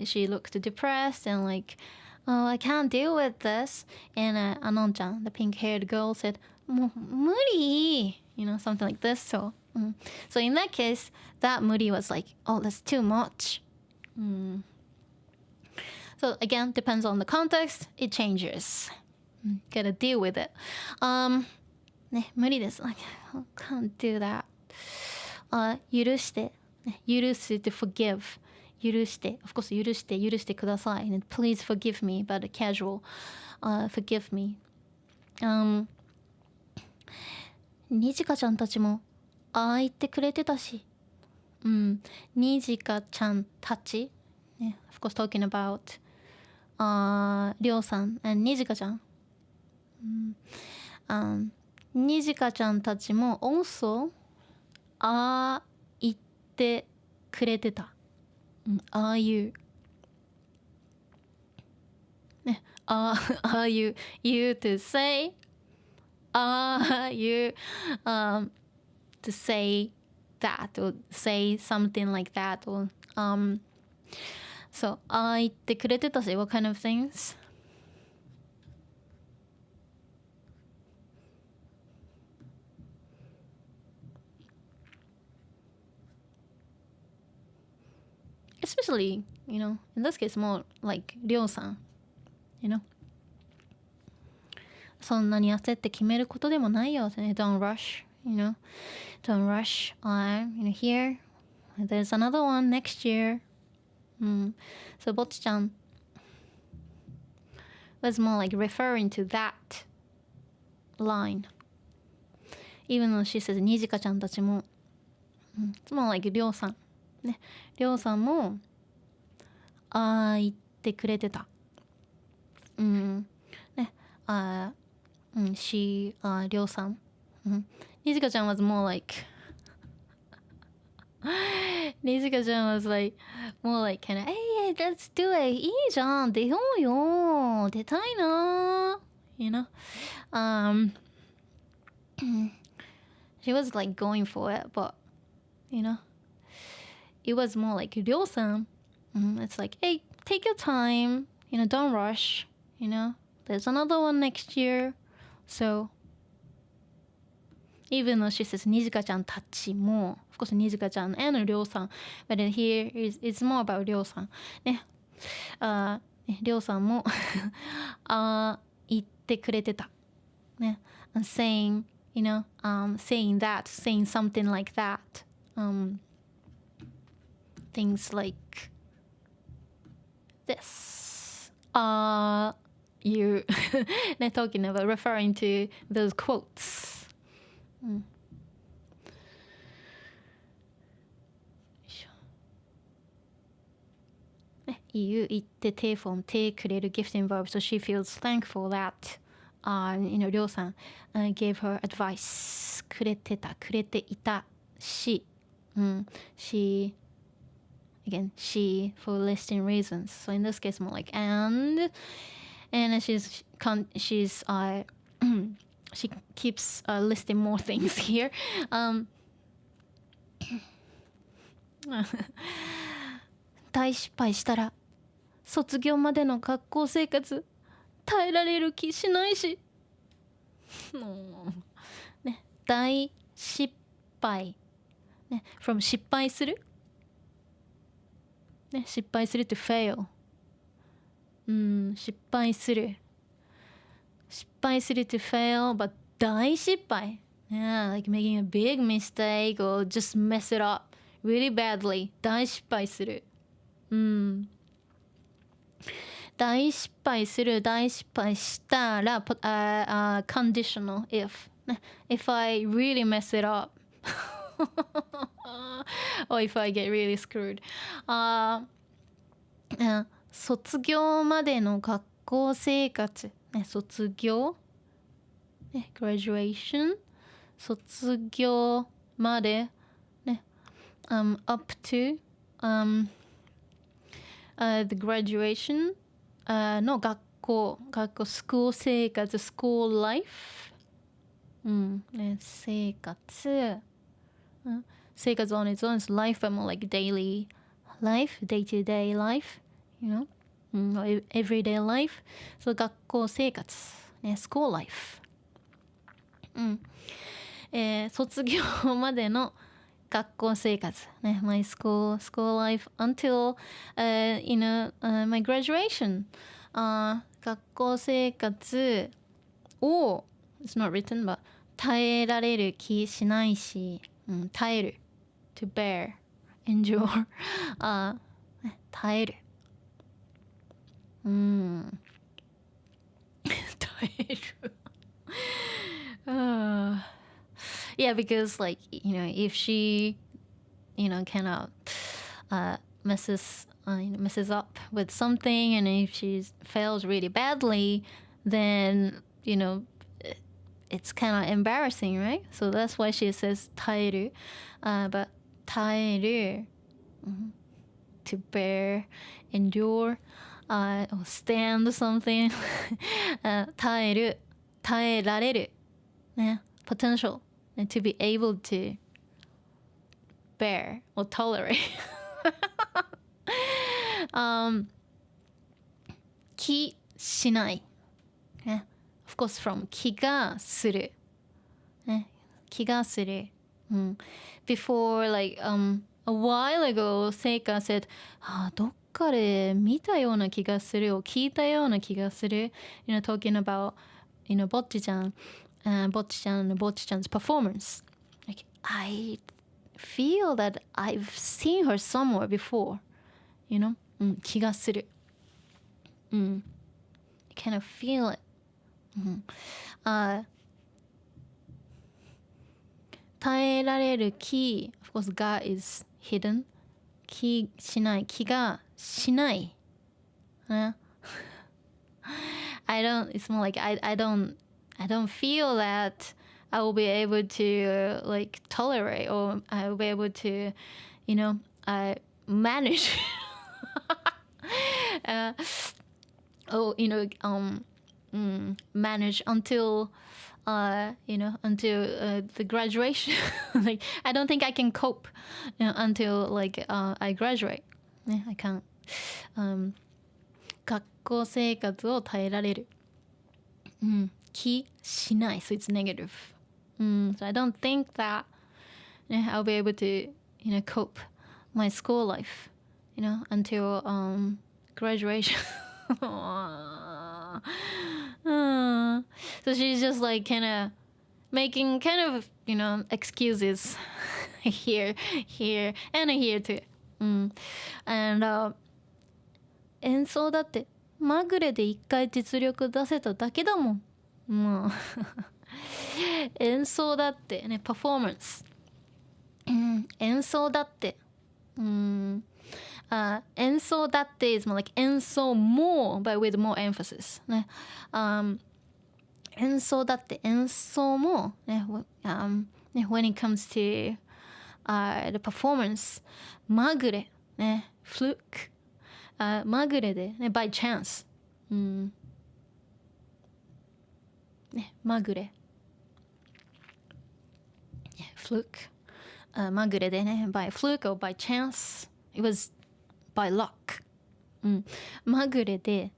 she looked depressed and like, oh, I can't deal with this. And Anon-chan, the pink-haired girl, said, もう無理 something like this. So in that case, that 無理 was like, oh, that's too much. So again, depends on the context, it changes. Gotta deal with it. 無理です like, I can't do that. 許して、許す to forgive. 許して of course 許してください and please forgive me, but casual. Forgive me. にじかちゃんたちもああ言ってくれてたし、にじかちゃんたち、of course talking about りょうさん and にじかちゃん、にじかちゃんたちも also ああ言ってくれてた、ああいうare you to say are you to say that or say something like that or so ああ言ってくれてたし what kind of things? Especially, in this case more like りょうさんそんなに焦って決めることでもないよ。Don't rush, Don't rush. Here, there's another one next year. So Bocchi-chan was more like referring to that line. Even though she says にじかちゃんたちも、it's more like りょうさん。りょうさんもああ言ってくれてた。she りょうさん、Nizuka-chan was more like Nizuka-chan was like more like kind of, hey, let's do it. いいじゃん。出ようよ。出たいな。You know? She was like going for it, but, you know, it was more like, Ryo-san. It's like, hey, take your time. You know, don't rush. You know, there's another one next year. So, even though she says Nizuka-chan tachi mo, of course Nizuka-chan and Ryo-san, but here it's more about Ryo-san. ね、Ryo-san も言ってくれてた。ね、saying, you know, saying that, saying something like that. Things like this. You talking about referring to those quotes. 言って手フォーム手くれる gifting verb, so she feels thankful that you know, りょうさん gave her advice くれていたし、she for listing reasons, so in this case more like and she's she keeps listing more things here. 大失敗したら卒業までの学校生活耐えられる気しないしね、大失敗、ね、from 失敗する、ね、失敗する to fail、失敗する to fail, but 大失敗、yeah, like making a big mistake or just mess it up really badly 大失敗する、大失敗する大失敗したら、conditional if ね if I really mess it up or if I get really screwed、卒業までの学校生活、ね、卒業、ね、graduation 卒業まで、ね、up to the graduation の学校 school 生活 school life、ね、生活、生活 on its own is life, but more like daily life, day-to-day life, you know, everyday life, so 学校生活、ね、school life、卒業までの学校生活、ね、my school life until, you know, my graduation、学校生活を it's not written, but 耐えられる気しないし、耐える to bear, endure、耐える、耐えるyeah, because like, you know, if she, you know, cannot messes up with something, and if she fails really badly, then, you know, it's kind of embarrassing, right? So that's why she says 耐える、but 耐える、to bear, endure, or stand something 耐える、耐えられる、ね、potential to be able to bear or tolerate 気しない、ね、of course from 気がする、ね、気がする、before like a while ago Seika said どっかで見たような気がするを聞いたような気がする you know, talking about, you know, Bocchi-chan Bocchi-chan's performance. Like, I feel that I've seen her somewhere before, you know? 気がする。You kind of feel it. 耐えられる気 of course が is hidden. 気しない、気がしない。I don't, it's more like I don't feel that I will be able to like tolerate, or I will be able to, you know, manage. Oh, you know, manage until, until the graduation. Like, I don't think I can cope, until like I graduate. Yeah, I can't. 学校生活を耐えられる。気しない. So it's negative. So I don't think that, I'll be able to, cope my school life, until graduation. So she's just like kind of making kind of, excuses here, and here too. And 演奏だってまぐれで一回実力出せただけだもん。もう演奏だってね、パフォーマンス。演奏だって。演奏だって is more like 演奏 more, but with more emphasis ね。演奏だって演奏もね、when it comes to the performance まぐれね、fluke まぐれでね、by chance ね、まぐれfluke まぐれでね、by fluke or by chance it was by luck まぐれで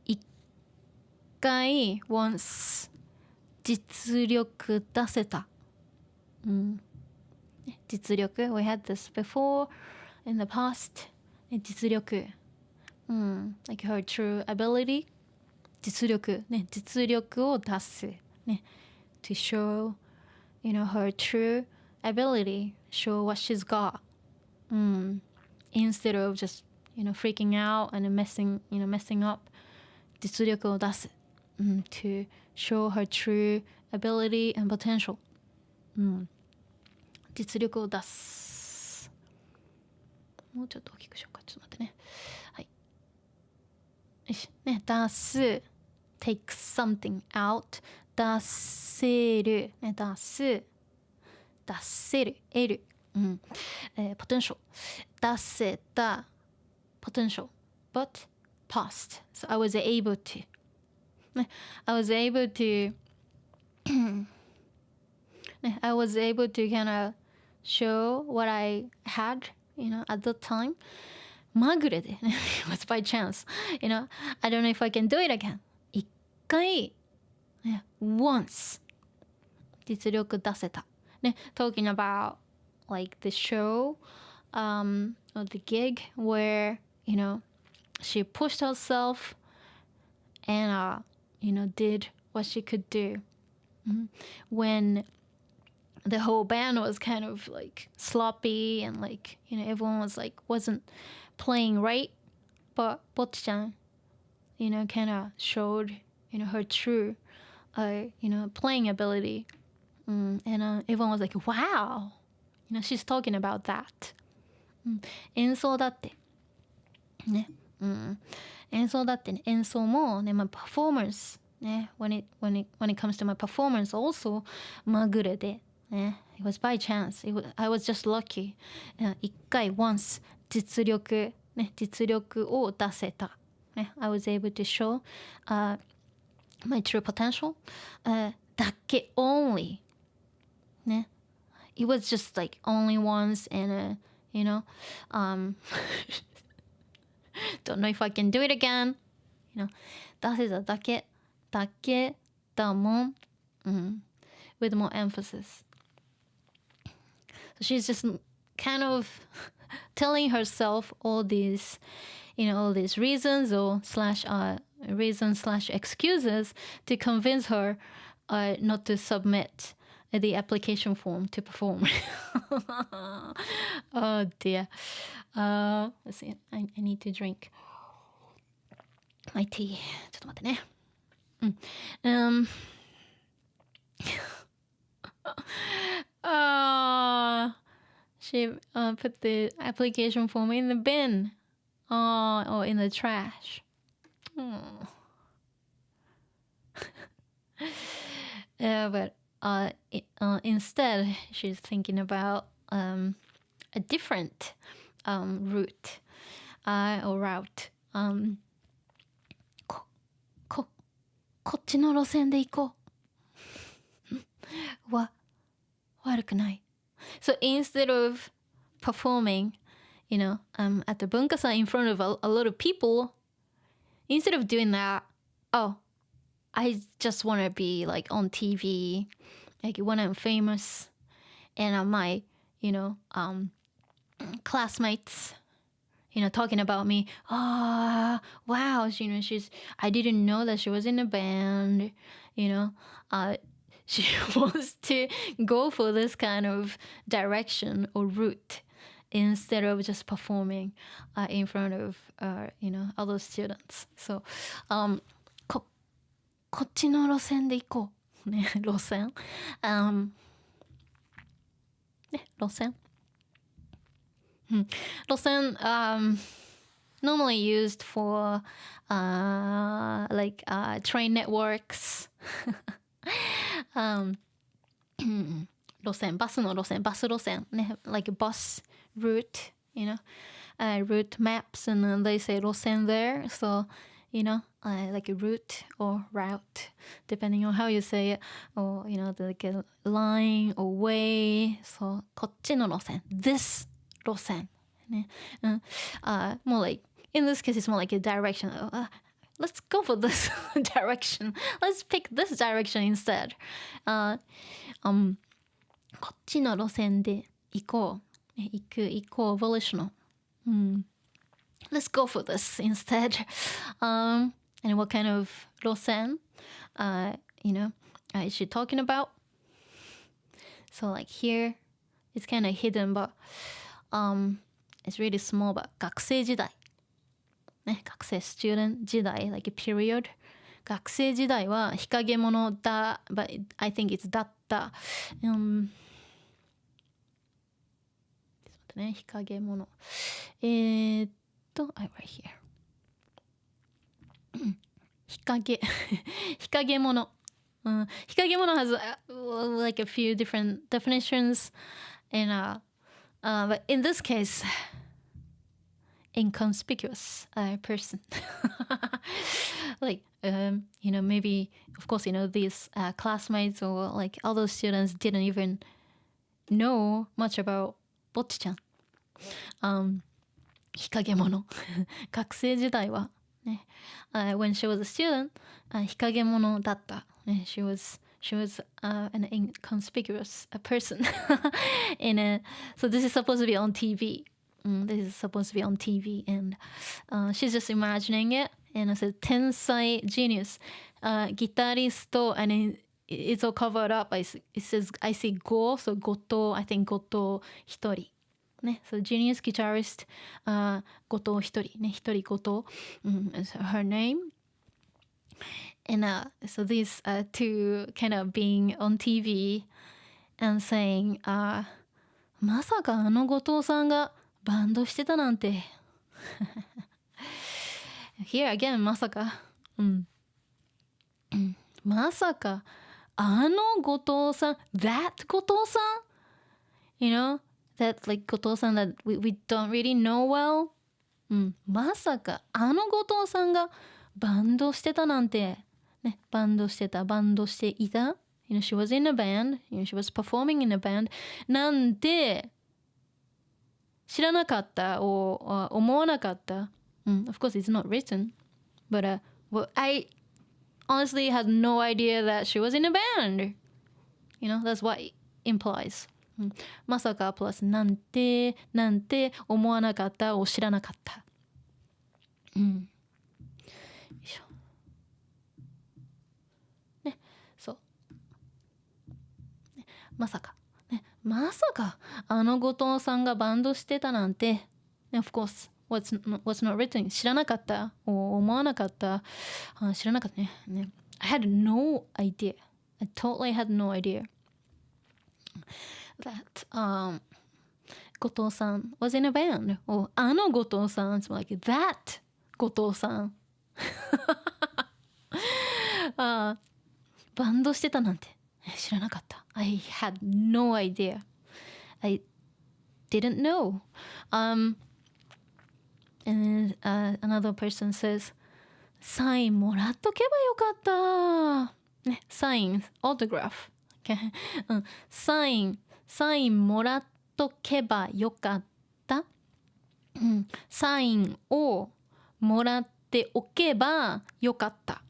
一回 once 実力出せた実力 we had this before in the past 実力like her true ability 実力ね実力を出すね to show her true ability show what she's got instead of just freaking out and messing up 実力を出すto show her true ability and potential 実力を出すもうちょっと大きくしようかちょっと待ってねはいよしね出す take something out 出せるね出す出せる得るpotential 出せた potential but past so I was able to I was able to I was able to kind of show what I had at the time まぐれでit was by chance I don't know if I can do it again 一回once 実力出せたtalking about like the show or the gig where she pushed herself and did what she could do when the whole band was kind of like sloppy and like everyone was like wasn't playing right but Bocchi-chan kind of showed her true playing ability and everyone was like wow she's talking about that 演奏だってね演奏だってね演奏もねmy performance ね when it comes to my performance also まぐれでね it was by chance I was just lucky 一回 once 実力を出せたね I was able to show my true potential だけ only ね it was just like only once and don't know if I can do it again 出せただけだもんwith more emphasis so she's just kind of telling herself all these all these reasons or / excuses to convince her not to submit the application form to perform oh dear let's see I need to drink my tea ちょっと待ってねshe put the application form in the bin or in the trash yeah but instead, she's thinking about a different route or route. こっちの路線で行こう。悪くない。So instead of performing, at the bunka-san in front of a lot of people, instead of doing that, I just want to be like on TV, like when I'm famous, and my, classmates, talking about me. Wow, I didn't know that she was in a band, she wants to go for this kind of direction or route instead of just performing in front of, other students. So, こっちの路線で行こう。ね、路線。路線。路線、normally used for train networks. 路線、バスの路線、バス路線。ね、like bus route, route maps, and then they say 路線 there. So, like a route or route, depending on how you say it, or, like a line or way. So, こっちの路線。This 路線。ね。more like, in this case, it's more like a direction. Let's go for this direction. Let's pick this direction instead. こっちの路線で行こう。行こう、volitional. Let's go for this instead. And what kind of 路線, is she talking about? So like here, it's kind of hidden, but it's really small. But 学生時代。ね、学生 student 時代 like a period 学生時代は日陰者だ but I think it's だったね、日陰者I right here 日陰日陰者、日陰者 has like a few different definitions and but in this case inconspicuous person. Like, maybe, of course, these classmates or like other students didn't even know much about Bocchi-chan. 日陰者。学生時代は、ね、when she was a student, 日陰者だった。ね、she was an inconspicuous person. So this is supposed to be on TV. This is supposed to be on TV, and she's just imagining it. And it says Tensai genius, guitarist, and it's all covered up. It says I see Go, so Goto. I think Goto Hitori. Ne? So genius guitarist, Goto Hitori. Ne? Hitori Goto is her name. And so these two kind of being on TV and saying, まさかあの後藤さんがバンドしてたなんて。Here again, まさか。まさかあの後藤さん、that 後藤さん that like 後藤さん that we don't really know well. まさかあの後藤さんがバンドしてたなんて。ね、バンドしていた。she was in a band. she was performing in a band. なんで知らなかったor思わなかった。Of course, it's not written. But well, I honestly had no idea that she was in a band. That's what it implies. まさか plus なんて思わなかったを知らなかった。ね、そう。まさか。ね、まさかあの後藤さんがバンドしてたなんて。Of course, what's not written. 知らなかった思わなかった。知らなかったね。I had no idea. I totally had no idea that 後藤さん was in a band. あの後藤さん it's like that 後藤さんバンドしてたなんて知らなかった。I had no idea. I didn't know. And then, another person says, サインもらっとけばよかった。ね、サイン、autograph。うん、サインもらっとけばよかった。うん、サインをもらっておけばよかった。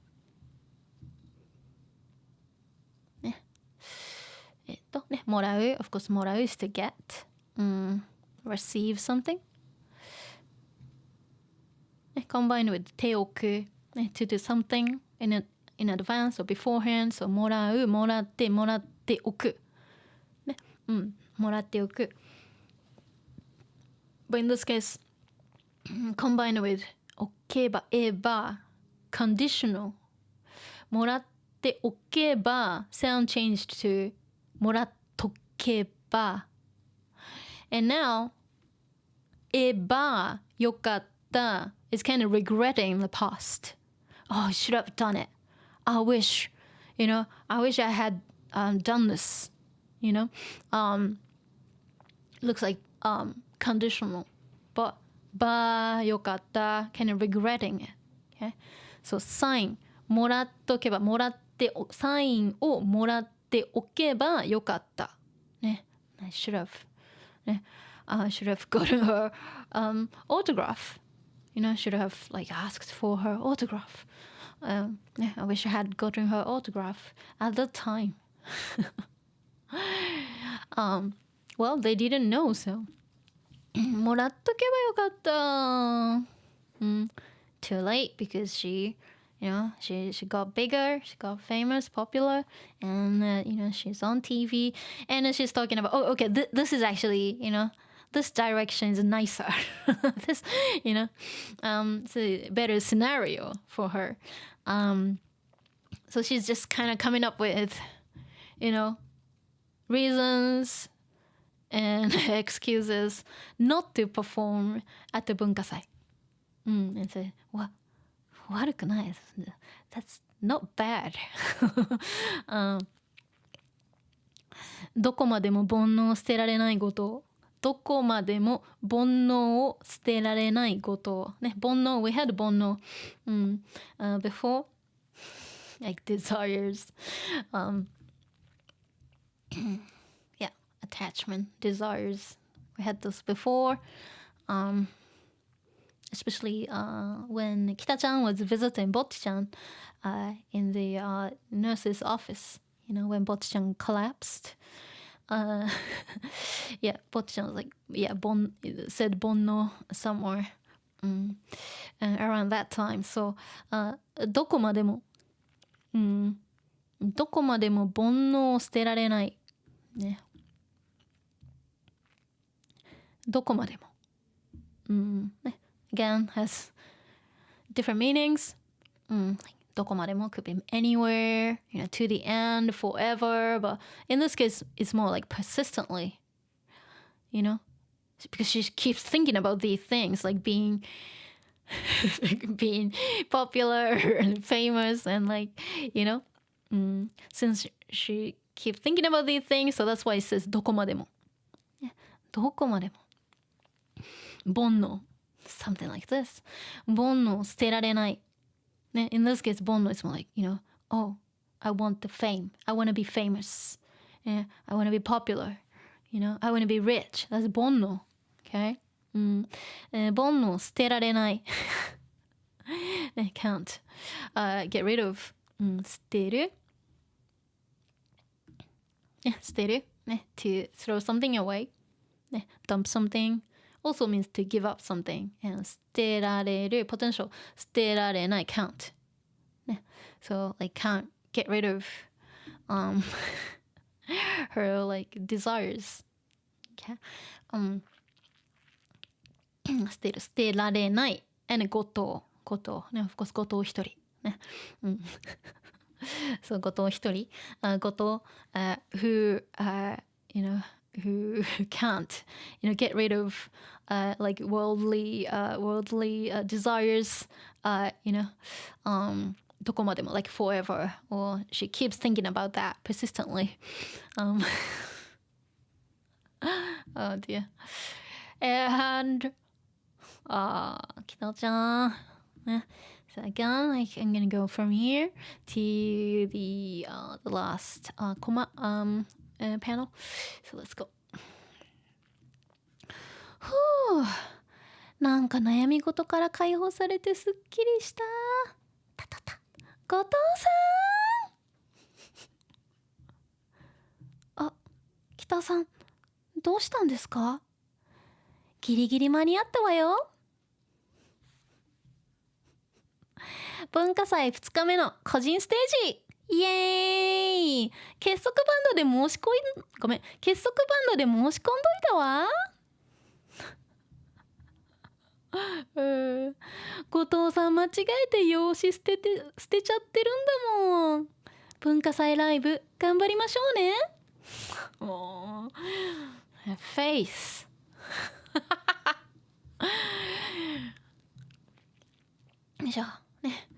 ね。ね、もらう。Of course, もらう is to get. Receive something. ね、combined with 手を置く。ね、to do something in advance or beforehand. So もらう、もらっておく。ね。もらっておく。But in this case, combined with おけば、conditional. もらっておけば sound changed to もらっとけば and now ばよかった is kind of regretting the past. Oh, I should have done it. I wish I had done this. Looks like conditional, but ばよかった kind of regretting it. Okay? So sign もらっとけばサインをもらっておけばよかった。ね。I should have. ね。I should have gotten her autograph. I should have asked for her autograph. I wish I had gotten her autograph at that time. Well, they didn't know, so. もらっとけばよかった。Too late because she got bigger, she got famous, popular, and she's on TV, and she's talking about, okay, this is actually, this direction is nicer. This, it's a better scenario for her. So she's just kind of coming up with, reasons and excuses not to perform at the 文化祭. And say, what? 悪くないです。That's not bad. どこまでも煩悩を捨てられないこと。どこまでも煩悩を捨てられないこと。ね、煩悩、we had 煩悩。Before, like desires. Yeah, attachment, desires. We had this before. Especially when Kita-chan was visiting Bocchi-chan in the nurse's office, when Bocchi-chan collapsed. Yeah, Bocchi-chan was like, said bonno somewhere around that time. So, どこまでも煩悩を捨てられない。ね。どこまでも。ね。Again, has different meanings. Like どこまでも could be anywhere, to the end, forever. But in this case, it's more like persistently, because she keeps thinking about these things, like being popular and famous, and since she keeps thinking about these things, so that's why it says どこまでも。どこまでも。煩悩。Something like this. 煩悩捨てられない。ね、in this case, 煩悩 is more like, I want the fame. I want to be famous. I want to be popular. I want to be rich. That's 煩悩. Okay? 煩悩捨てられない。ね、can't get rid of. 捨てる。ね、捨てる。ね、to throw something away. ね、dump something.Also means to give up something. And 捨てられる potential 捨てられない can't. ね。So can't get rid of her desires. Okay. 捨てられない and 後藤ね。Of course 後藤一人ね。そう後藤一人後藤who who can't get rid of worldly desires どこまでも like forever, or she keeps thinking about that persistently. Oh dear. And 北ちゃんね。So again, like I'm gonna go from here to the last panel. So let's go. なんか悩み事から解放されてすっきりした。たたた。後藤さん。あ、北さん、どうしたんですか？ギリギリ間に合ったわよ。文化祭2日目の個人ステージイエーイ。結束バンドで申し込んどいたわ。後藤さん間違えて用紙捨てちゃってるんだもん。文化祭ライブ頑張りましょうね。もうフェイスよいしょね。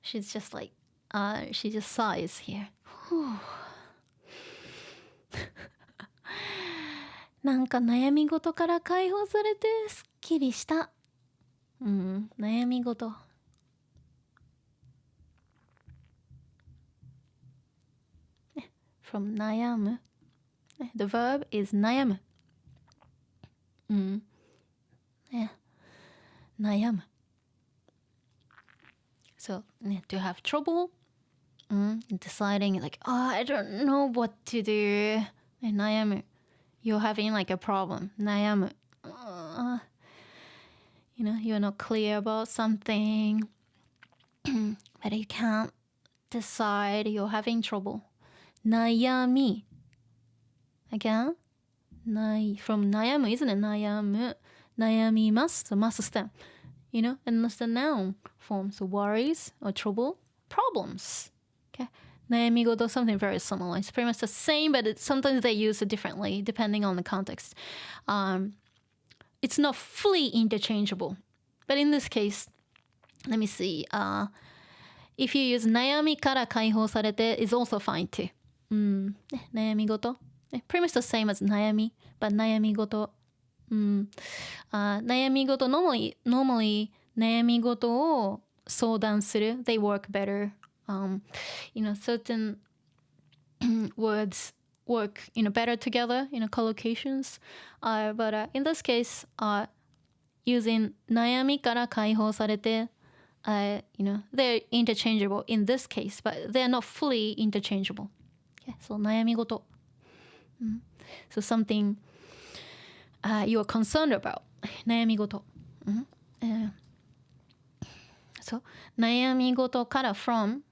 She's just like she just sighs here. なんか悩み事から解放されてすっきりした。悩み事。from 悩む。The verb is 悩む。悩む。So, to have trouble, deciding like, I don't know what to do. 悩む。You're having like a problem. 悩む。You're not clear about something, but you can't decide. You're having trouble. 悩み。Again, from 悩む, isn't it? 悩む。悩みます. So, ます stem. And that's the noun form. So, worries or trouble, problems. Okay. 悩み事, something very similar. It's pretty much the same, but sometimes they use it differently depending on the context. It's not fully interchangeable. But in this case, let me see. If you use 悩みから解放されて is also fine too. 悩み事 pretty much the same as 悩み, but 悩み事悩み事 normally 悩み事を相談する they work better. Certain words work better together collocations, but in this case using 悩みから解放されてthey're interchangeable in this case, but they're not fully interchangeable. Okay, so 悩み事so something you are concerned about 悩み事so 悩み事から from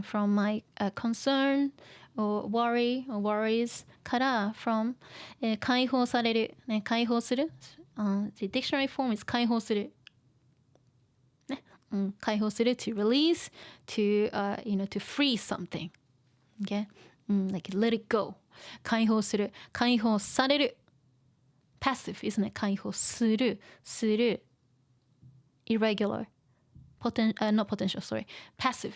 from my concern or worry or worries から from 解放される解放するthe dictionary form is 解放する解放する to release to to free something. Okay, like let it go. 解放する解放される passive isn't it? 解放する irregular not potential, sorry, passive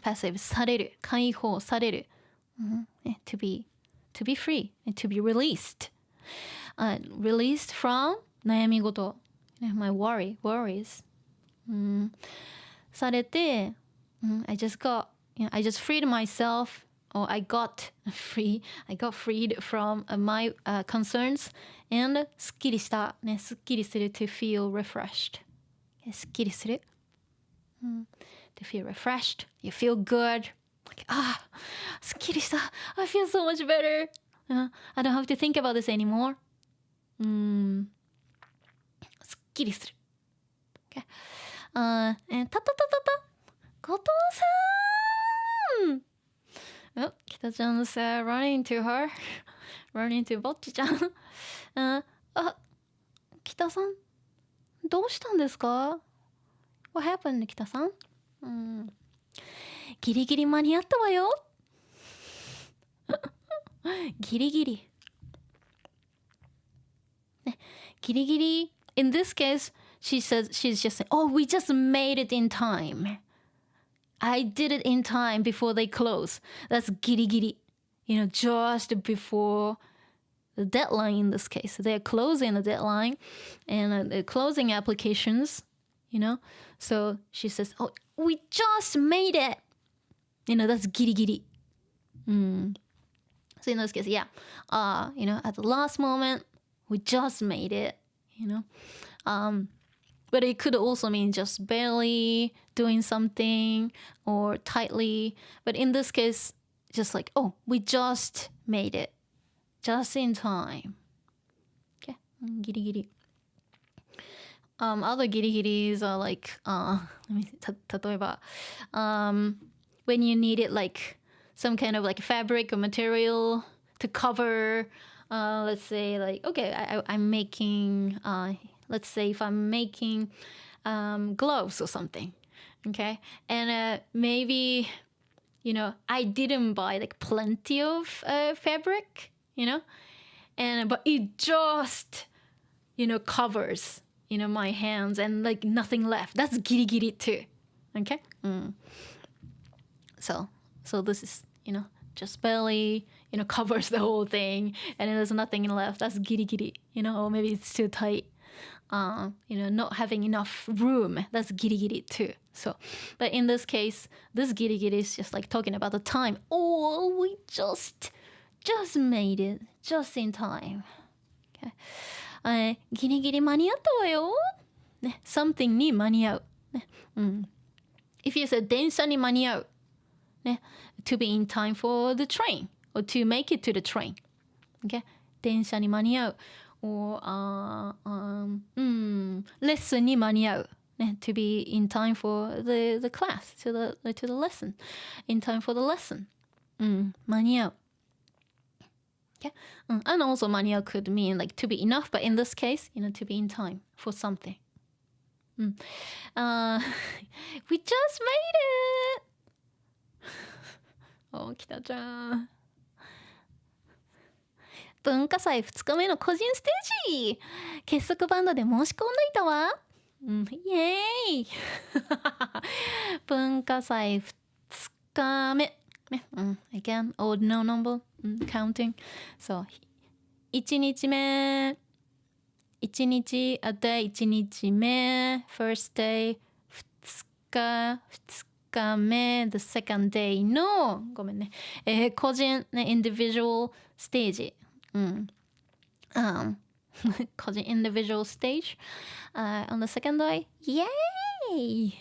passive される解放される、to be free to be released released from 悩み事 my worries されて、I just freed myself or I got freed from my concerns and すっきりしたすっきりする to feel refreshed すっきりする、to feel refreshed you feel good like すっきりした I feel so much better、I don't have to think about this anymore すっきりする、okay. た後藤さん北ちゃん running to her running to ぼっちちゃん北さんどうしたんですか What happened 北さん、ギリギリ間に合ったわよギリギリギリギリ in this case she says, she's just saying, oh, we just made it in time. I did it in time before they close. That's giri-giri. Just before the deadline in this case. They're closing the deadline and they're closing applications, So she says, oh, we just made it. That's giri-giri. So in this case, yeah, at the last moment, we just made it, But it could also mean just barely doing something or tightly. But in this case, just like, oh, we just made it. Just in time. Okay, giri-giri. Other giri-giris are like, let me see, 例えば, when you need it like some kind of like fabric or material to cover, let's say like, okay, I'm making, let's say if I'm making gloves or something, okay? And maybe, I didn't buy like plenty of fabric, but it just, covers, my hands and like nothing left. That's giri-giri too, okay? So this is, just barely, covers the whole thing and there's nothing left. That's giri-giri, or maybe it's too tight. Not having enough room. That's giri-giri too. So, but in this case, this giri-giri is just like talking about the time. Oh, we just made it just in time. Okay. ギリギリ間に合ったわよ。ね、something に間に合う。ね、If you say 電車に間に合う。ね、to be in time for the train or to make it to the train. Okay. 電車に間に合う。or レッスンに間に合う。ね、to be in time for the class, to the lesson. In time for the lesson. 間に合う。Okay. And also 間に合う could mean like to be enough, but in this case, to be in time for something. We just made it! お、来たじゃん。文化祭2日目の個人ステージ結束バンドで申し込んでいたわ。イエーイ文化祭2日目。Again, ordinal number, counting. So, 1日目。1日、第1日目。First day, 2日目。The second day の、ごめんね。個人、ね、individual ステージ。個人 individual stage on the second day. イエーイ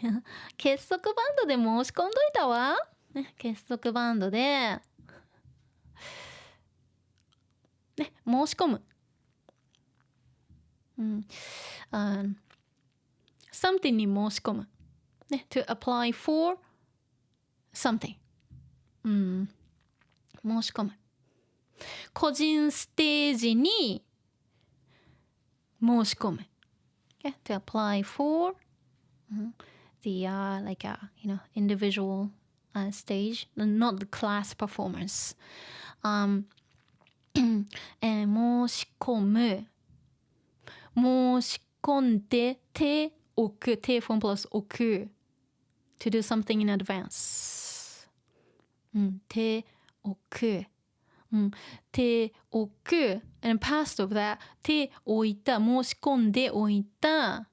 結束バンドで申し込んどいたわ。ね、結束バンドで、ね、申し込む。something に申し込む。ね、to apply for something。申し込む。個人ステージに申し込む。Okay? To apply for the like individual stage, not the class performance. 申し込む。申し込んで手置く。手 form plus 置く。To do something in advance. 手置く。手置く and past of that 手置いた申し込んで置いた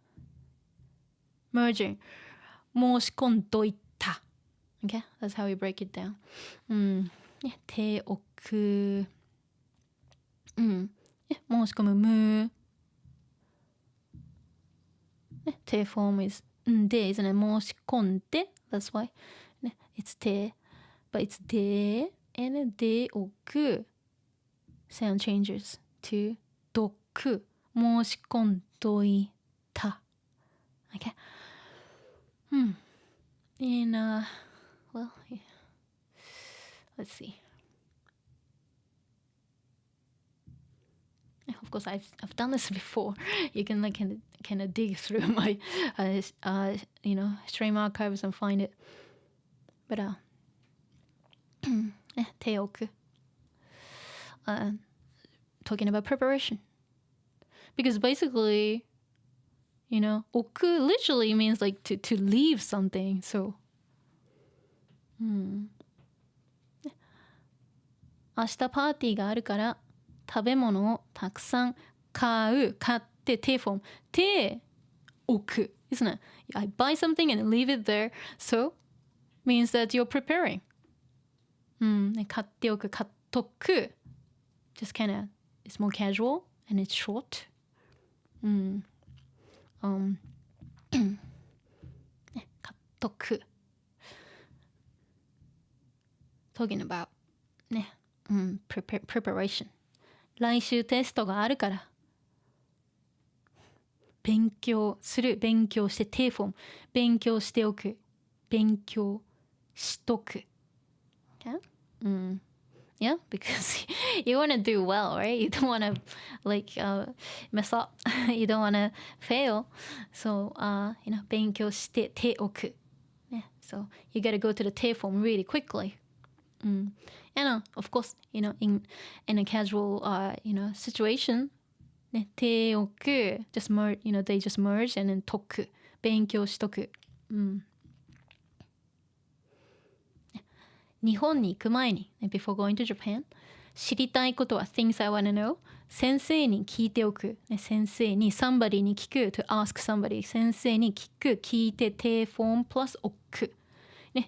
merging 申し込んどいた okay that's how we break it down 手置く申し込むむ手 form is で isn't it 申し込んで that's why it's 手 but it's でand で置く sound changes to どく申し込んどいた okay in well yeah. Let's see of course I've done this before you can like kind of dig through my stream archives and find it but 手を置く talking about preparation because basically You know, 置く literally means like to leave something. So, 明日パーティーがあるから食べ物をたくさん買って手フォーム手置く isn't it? I buy something and leave it there. So, means that you're preparing. 買っておく買っとく just kind of it's more casual and it's short. 買っとく talking about ね、preparation 来週テストがあるから勉強して手フォーム勉強しておく勉強しとく Yeah, because you want to do well, right? You don't want to mess up. You don't want to fail. So, 勉強して手置く。ね、so you got to go to the 手 form really quickly. And of course, in a casual, situation, ね、手置く just merge, they just merge and then 解く。勉強しとく。日本に行く前に、before going to Japan 知りたいことは things I wanna know 先生に聞いておく、先生に somebody に聞く to ask somebody 先生に聞いて手 form plus 置く、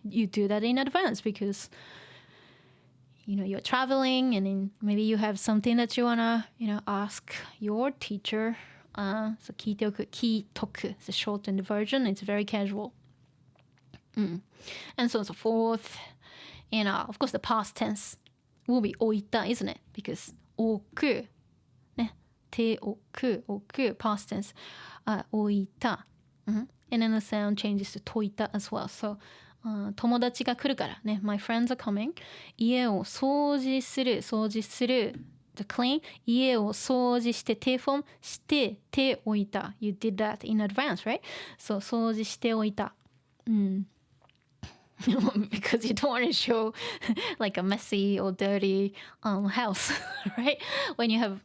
you do that in advance because you're traveling and then maybe you have something that you wanna ask your teacher so 聞いておく聞いとく it's a shortened version it's very casual and so on and so forth. Of course, the past tense will be 置いた isn't it? Because 置く、ね、手置く past tense 置いた、and then the sound changes to 解いた as well. So, 友達が来るからね、my friends are coming. 家を掃除する to clean 家を掃除して手フォームして手置いた You did that in advance, right? So, 掃除しておいた。Because you don't want to show like a messy or dirty house, right? When you have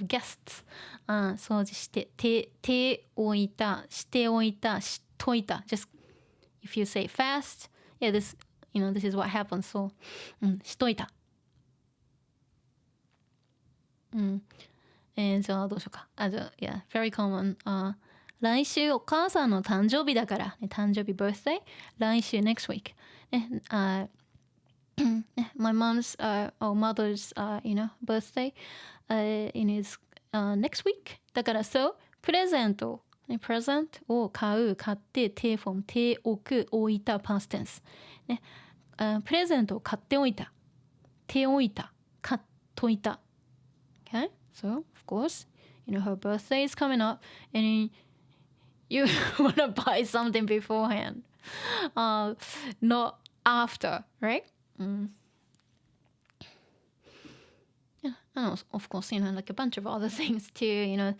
guests, 掃除して手置いたしておいたしといた just if you say fast, yeah, this is what happens. So, しといた。じゃあどうしようか。yeah, very common. 来週お母さんの誕生日だから、ね、誕生日 birthday 来週 next week ね、my mom's or mother's birthday is next week だからそうプレゼントを買って手フォーム手置く置いた past tense ね、プレゼントを買っておいた手置いた買っといた okay so of course her birthday is coming up and you want to buy something beforehand, not after, right? Yeah, and of course, like a bunch of other things too,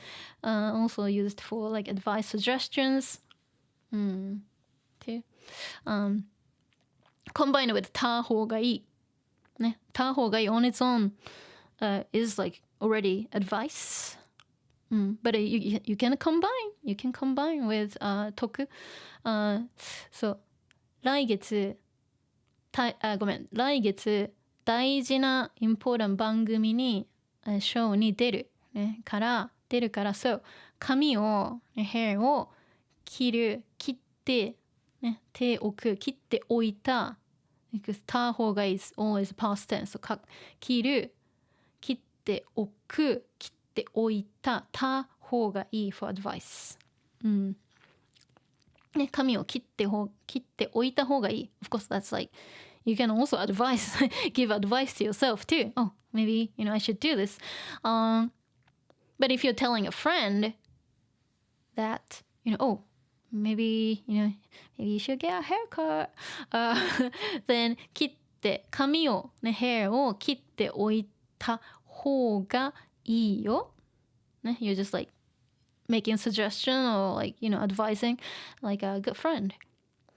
also used for like advice suggestions, too. Combined with た方がいい。ね、た方がいい on its own is like already advice. But you can combine with 解く so 来月大事なimportant 番組にショーに出るから so 髪を hair を切って、手置く切っておいた because た方がいい is always past tense so 切っておく切っておいた方がいい for advice ね、髪を切っておいた方がいい of course that's like you can also give advice to yourself too oh maybe I should do this but if you're telling a friend that oh maybe you should get a haircut then 髪をhair を切っておいた方がいいよね you're just like making a suggestion or like advising like a good friend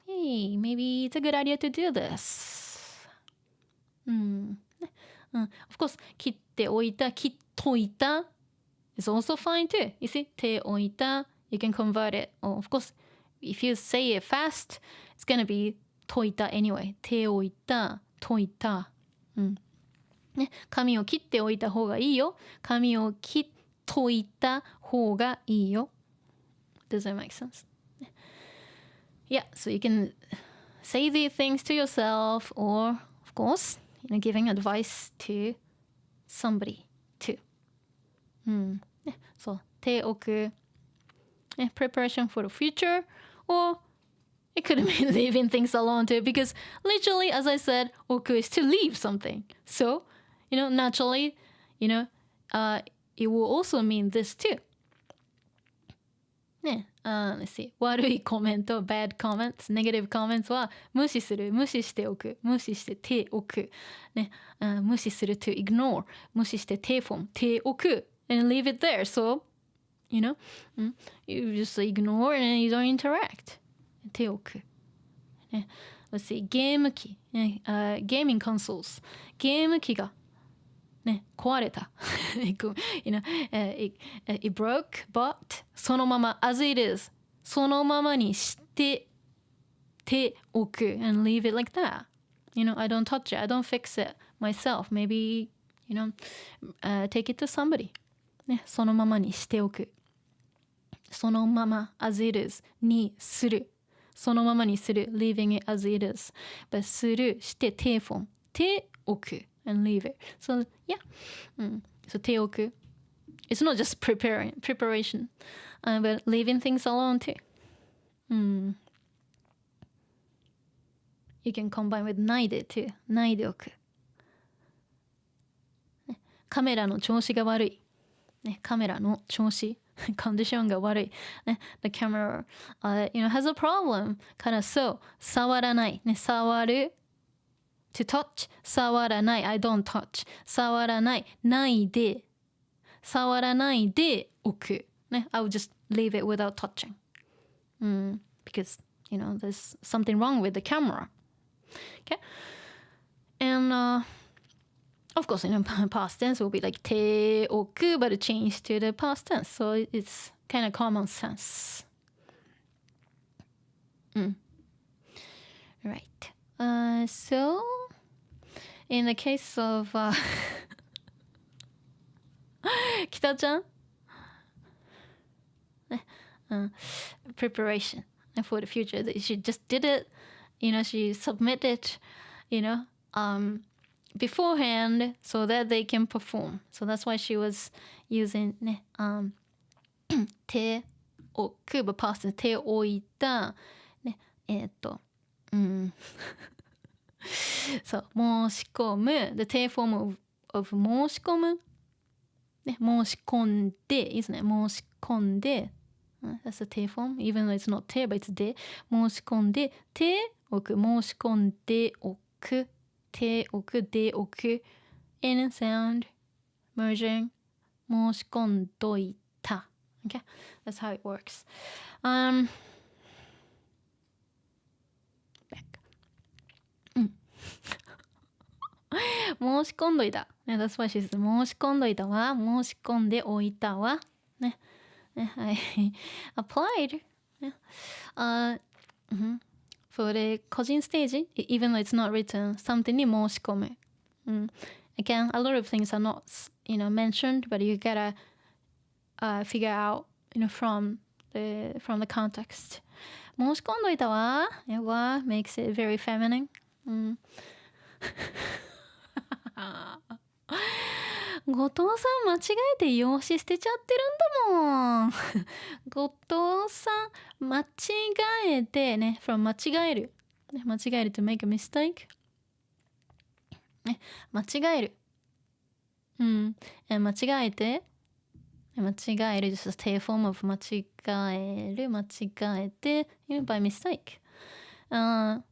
hey maybe it's a good idea to do this of course 切っといたis also fine too you see 手置いた you can convert it. Or of course, if you say it fast, it's gonna be 解いた anyway. 手を置いた、解いた。ね、髪を切っておいた方がいいよ。髪を切っといた方がいいよ。Does that make sense? Yeah, so you can say these things to yourself or, of course, giving advice to somebody too. ね、そう、手を置く、ね、preparation for the future, or it could mean leaving things alone too, because literally, as I said, 置く is to leave something. So, naturally, it will also mean this too. ね、let's see. 悪いコメント、bad comments, negative comments は無視する、無視しておく、無視して手置く、ね、無視する to ignore, 無視して手フォーム、手置く and leave it there. So, you just ignore and you don't interact. 手置く。ね、let's see. ゲーム機、ね、gaming consoles. ゲーム機がね、壊れた。it broke, but そのまま as it is そのままにしてておく and leave it like that. I don't touch it. I don't fix it myself. Maybe, take it to somebody. ね、そのままにしておく。そのまま as it is にする。そのままにする。leaving it as it is. But するして手フォーム。手置く。and leave it. So, yeah. So, 手置く. It's not just preparation, but leaving things alone too. You can combine with ないで too. ないでおく。カメラの調子が悪い。カメラの調子。コンディションが悪い。The camera, has a problem. からそう。触らない。触る。To touch, 触らない I don't touch 触らないないで触らないで置くね I would just leave it without touching because there's something wrong with the camera. Okay, and of course past tense will be like 手置く but it changed to the past tense, so it's kind of common sense. Right. So, in the case of 北ちゃん preparation for the future. She just did it, she submitted, beforehand so that they can perform. So that's why she was using ね、手置く but past 手置いたねそう、申し込む the 手 form of 申し込む、ね、申し込んでいいですね申し込んで、that's the 手 form even though it's not 手 but it's で申し込んで手置く申し込んでおく手置くで置く in sound merging 申し込んどいた okay that's how it works.申し込んどいた。That's why she says 申し込んどいたわ。申し込んでおいたわ。ね。I applied. For the 個人ステージ even though it's not written, something に申し込む。Again, a lot of things are not, mentioned, but you gotta figure out, from the context. 申し込んどいたわ。わ makes it very feminine. 後藤さん間違えて用紙捨てちゃってるんだもん後藤さん間違えてね from 間違える間違える to make a mistake 間違える間違えて間違える just a form of 間違える間違えて by mistake 間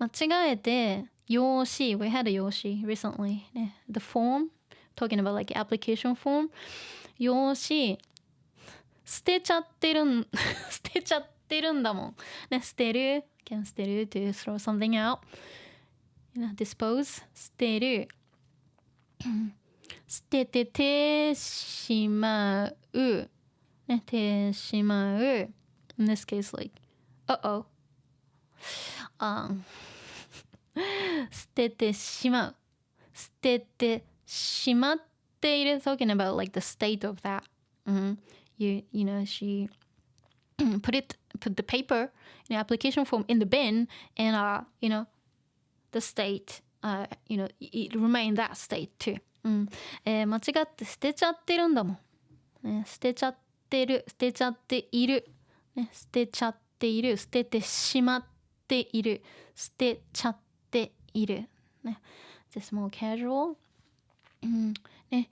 違えて用紙 we had a 用紙 recently the form talking about like application form 用紙捨てちゃってるん捨てちゃってるんだもんね捨てる can 捨てる to throw something out dispose 捨てる捨てててしまう、ね、ね、てしまう in this case like uh-oh 捨ててしまう捨ててしまっている talking about like the state of that you know she put the paper in the application form in the bin and you know the state you know it remain that state too 間違って捨てちゃってるんだもん、ね、捨てちゃってる捨てちゃっている、ね、捨てちゃっている捨ててしまっている捨てちゃっている、ね、just more casual ね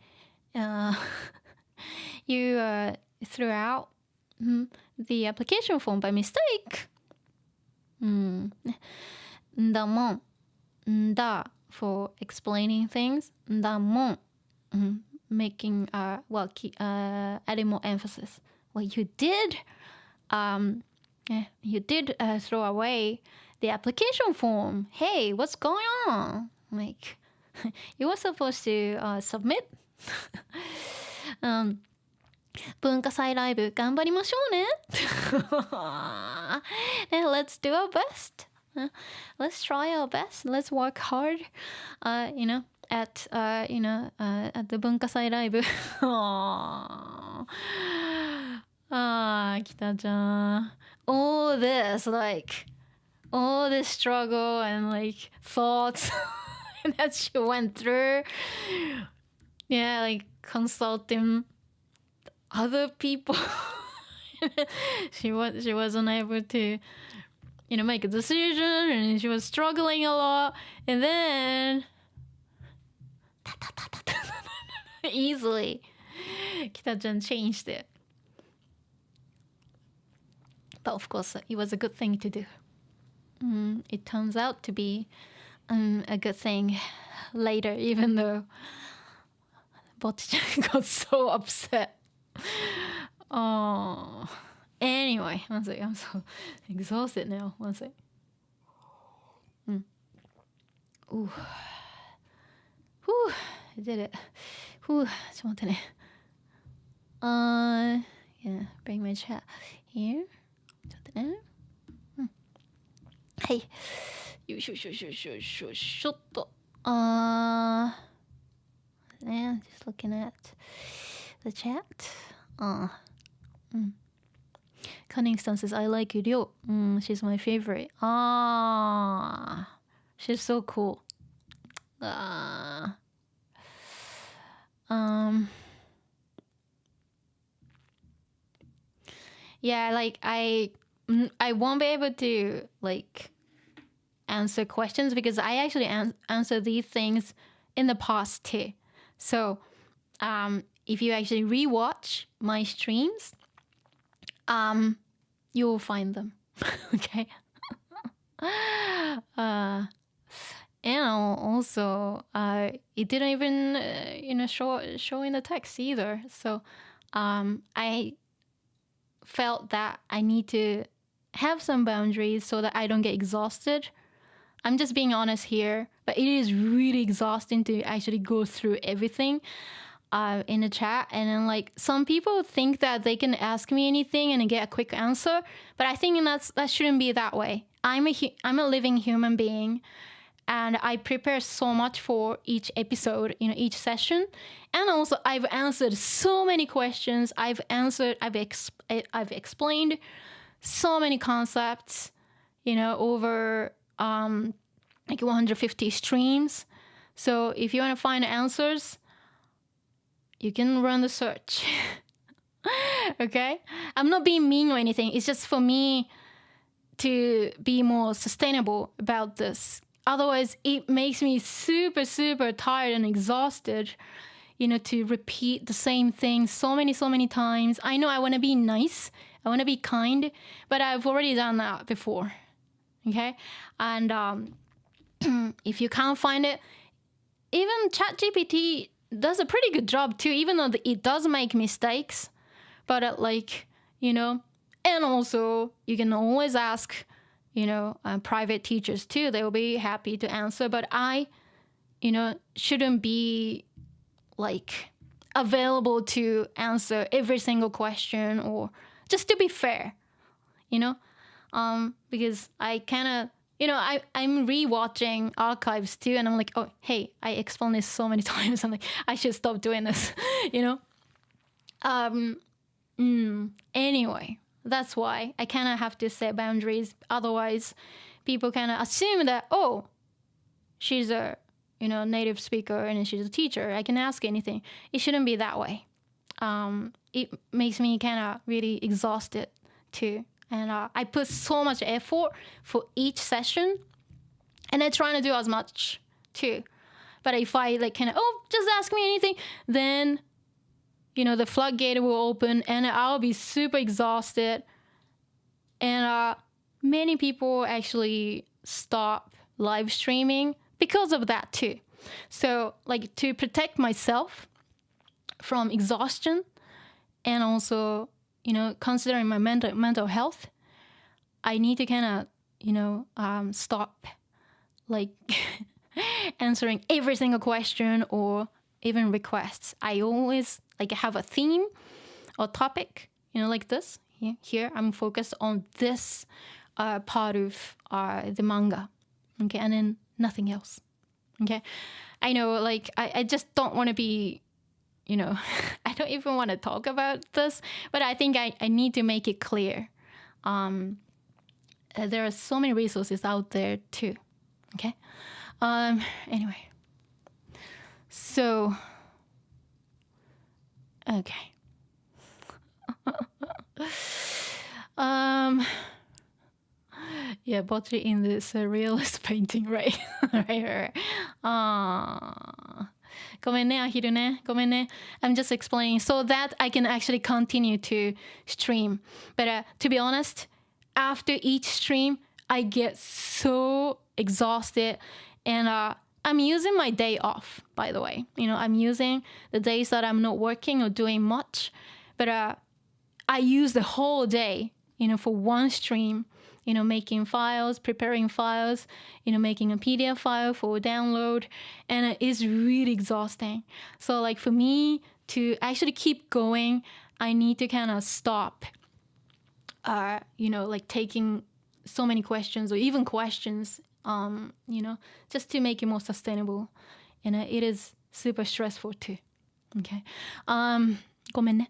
you threw out the application form by mistake ね、だもんだ for explaining things だもん、making well adding more emphasis well you did you did throw away the application form hey what's going on like you were supposed to submit 文化祭ライブ頑張りましょうねLet's do our best let's try our best let's work hard you know at you know at the 文化祭ライブ北ちゃん all this like all this struggle and like thoughts that she went through yeah like consulting other people she wasn't able to you know make a decision and she was struggling a lot and then easily Kita-chan changed it but of course it was a good thing to do it turns out to be a good thing later even though Bocchi-chan got so upset oh anyway one sec I'm so exhausted now one sec ooh whew I did it whew ちょっと待ってねyeah bring my chat here ちょっとねはいよいしょしょしょしょしょしょっとね just looking at the chat Cunning says I like Ryo she's my favorite she's so cool yeah like I won't be able to like answer questions because I actually answer these things in the past too so if you actually rewatch my streams you'll find them okay and also it didn't even you know show in the text either so I felt that I need to have some boundaries so that I don't get exhausted I'm just being honest here but it is really exhausting to actually go through everything in the chat and then like some people think that they can ask me anything and get a quick answer but I think that shouldn't be that way I'm a living human being and I prepare so much for each episode you know each session and also I've answered so many questions I've explained so many concepts you know over like 150 streams so if you want to find answers you can run the search okay I'm not being mean or anything it's just for me to be more sustainable about this otherwise it makes me super tired and exhausted you know to repeat the same thing so many times I know I want to be nice I want to be kind but I've already done that before okay and if you can't find it even ChatGPT does a pretty good job too even though it does make mistakes but like you know and also you can always ask you know private teachers too they will be happy to answer but I you know shouldn't be like available to answer every single question, or just to be fair, because I kind of, I'm rewatching archives too, and I'm like, oh, hey, I explained this so many times. I'm like, I should stop doing this, Anyway, that's why I kind of have to set boundaries. Otherwise, people kind of assume that, oh, she's a, native speaker and she's a teacher, I can ask anything. It shouldn't be that way. It makes me kind of really exhausted too. And I put so much effort for each session, and I try to do as much too. But if I just ask me anything, then, the floodgate will open and I'll be super exhausted. And many people actually stop live streaming because of that too. So to protect myself from exhaustion, and also, considering my mental health, I need to kind of, stop answering every single question or even requests. I always have a theme or topic, like this. Here I'm focused on this part of the manga, okay, and then nothing else, okay. I know, I just don't want to be, I don't even want to talk about this, but I think I need to make it clear. There are so many resources out there too, okay. Anyway, so okay. Yeah, Bocchi in this realist painting, right? right. ごめんね、アヒルね。ごめんね。I'm just explaining so that I can actually continue to stream. But to be honest, after each stream, I get so exhausted. And I'm using my day off, by the way. I'm using the days that I'm not working or doing much. But I use the whole day, for one stream. Making files, preparing files, making a PDF file for download, and it's really exhausting. So for me to actually keep going, I need to kind of stop, taking so many questions or even questions, just to make it more sustainable. And it is super stressful too. Okay. ごめんね。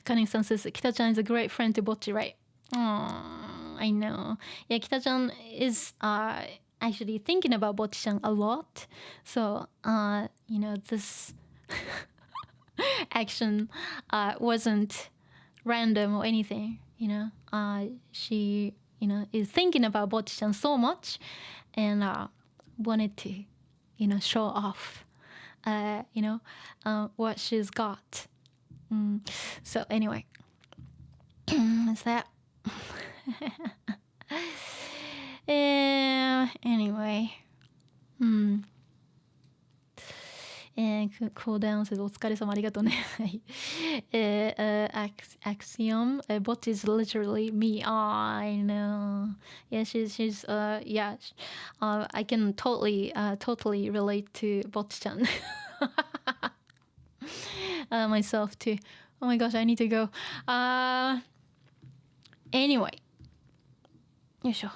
Kanin-san says, Kita-chan is a great friend to Bocchi, right? I know. Yeah, Kita-chan is actually thinking about Bocchi-chan a lot. So, this action wasn't random or anything, She, is thinking about Bocchi-chan so much and wanted to, show off, what she's got. So anyway, is that anyway, cool down says お疲れ様ありがとうね。Axiom, bot is literally me. I know. Yeah, she's yeah. I can totally relate to bot-chan. Myself too. Oh my gosh, I need to go. Anyway. よいしょ。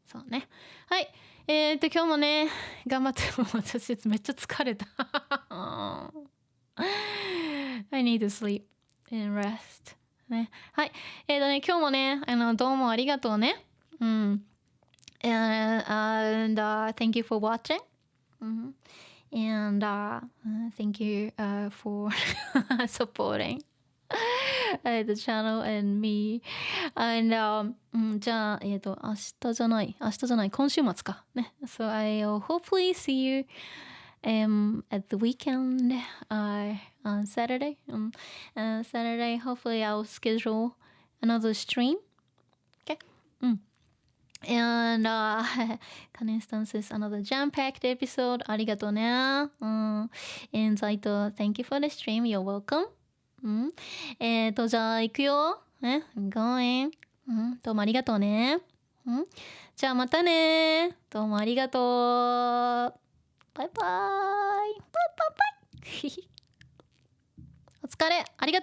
そうね。はい。今日もね、頑張って、私めっちゃ疲れた。I need to sleep and rest. ね。はい。今日もね、どうもありがとうね。And thank you for watching. And thank you for supporting the channel and me. And じゃあ、明日じゃない、今週末か。ね。So I'll hopefully see you at the weekend on Saturday. Saturday, hopefully I'll schedule another stream. Okay? And Kanin-san says another jam-packed episode. ありがとうね。And Zaito, thank you for the stream. You're welcome. じゃあ行くよ。ね、going. どうもありがとうね。じゃあまたね。どうもありがとう。バイバイ。バイバイバイ。お疲れ。ありがとう。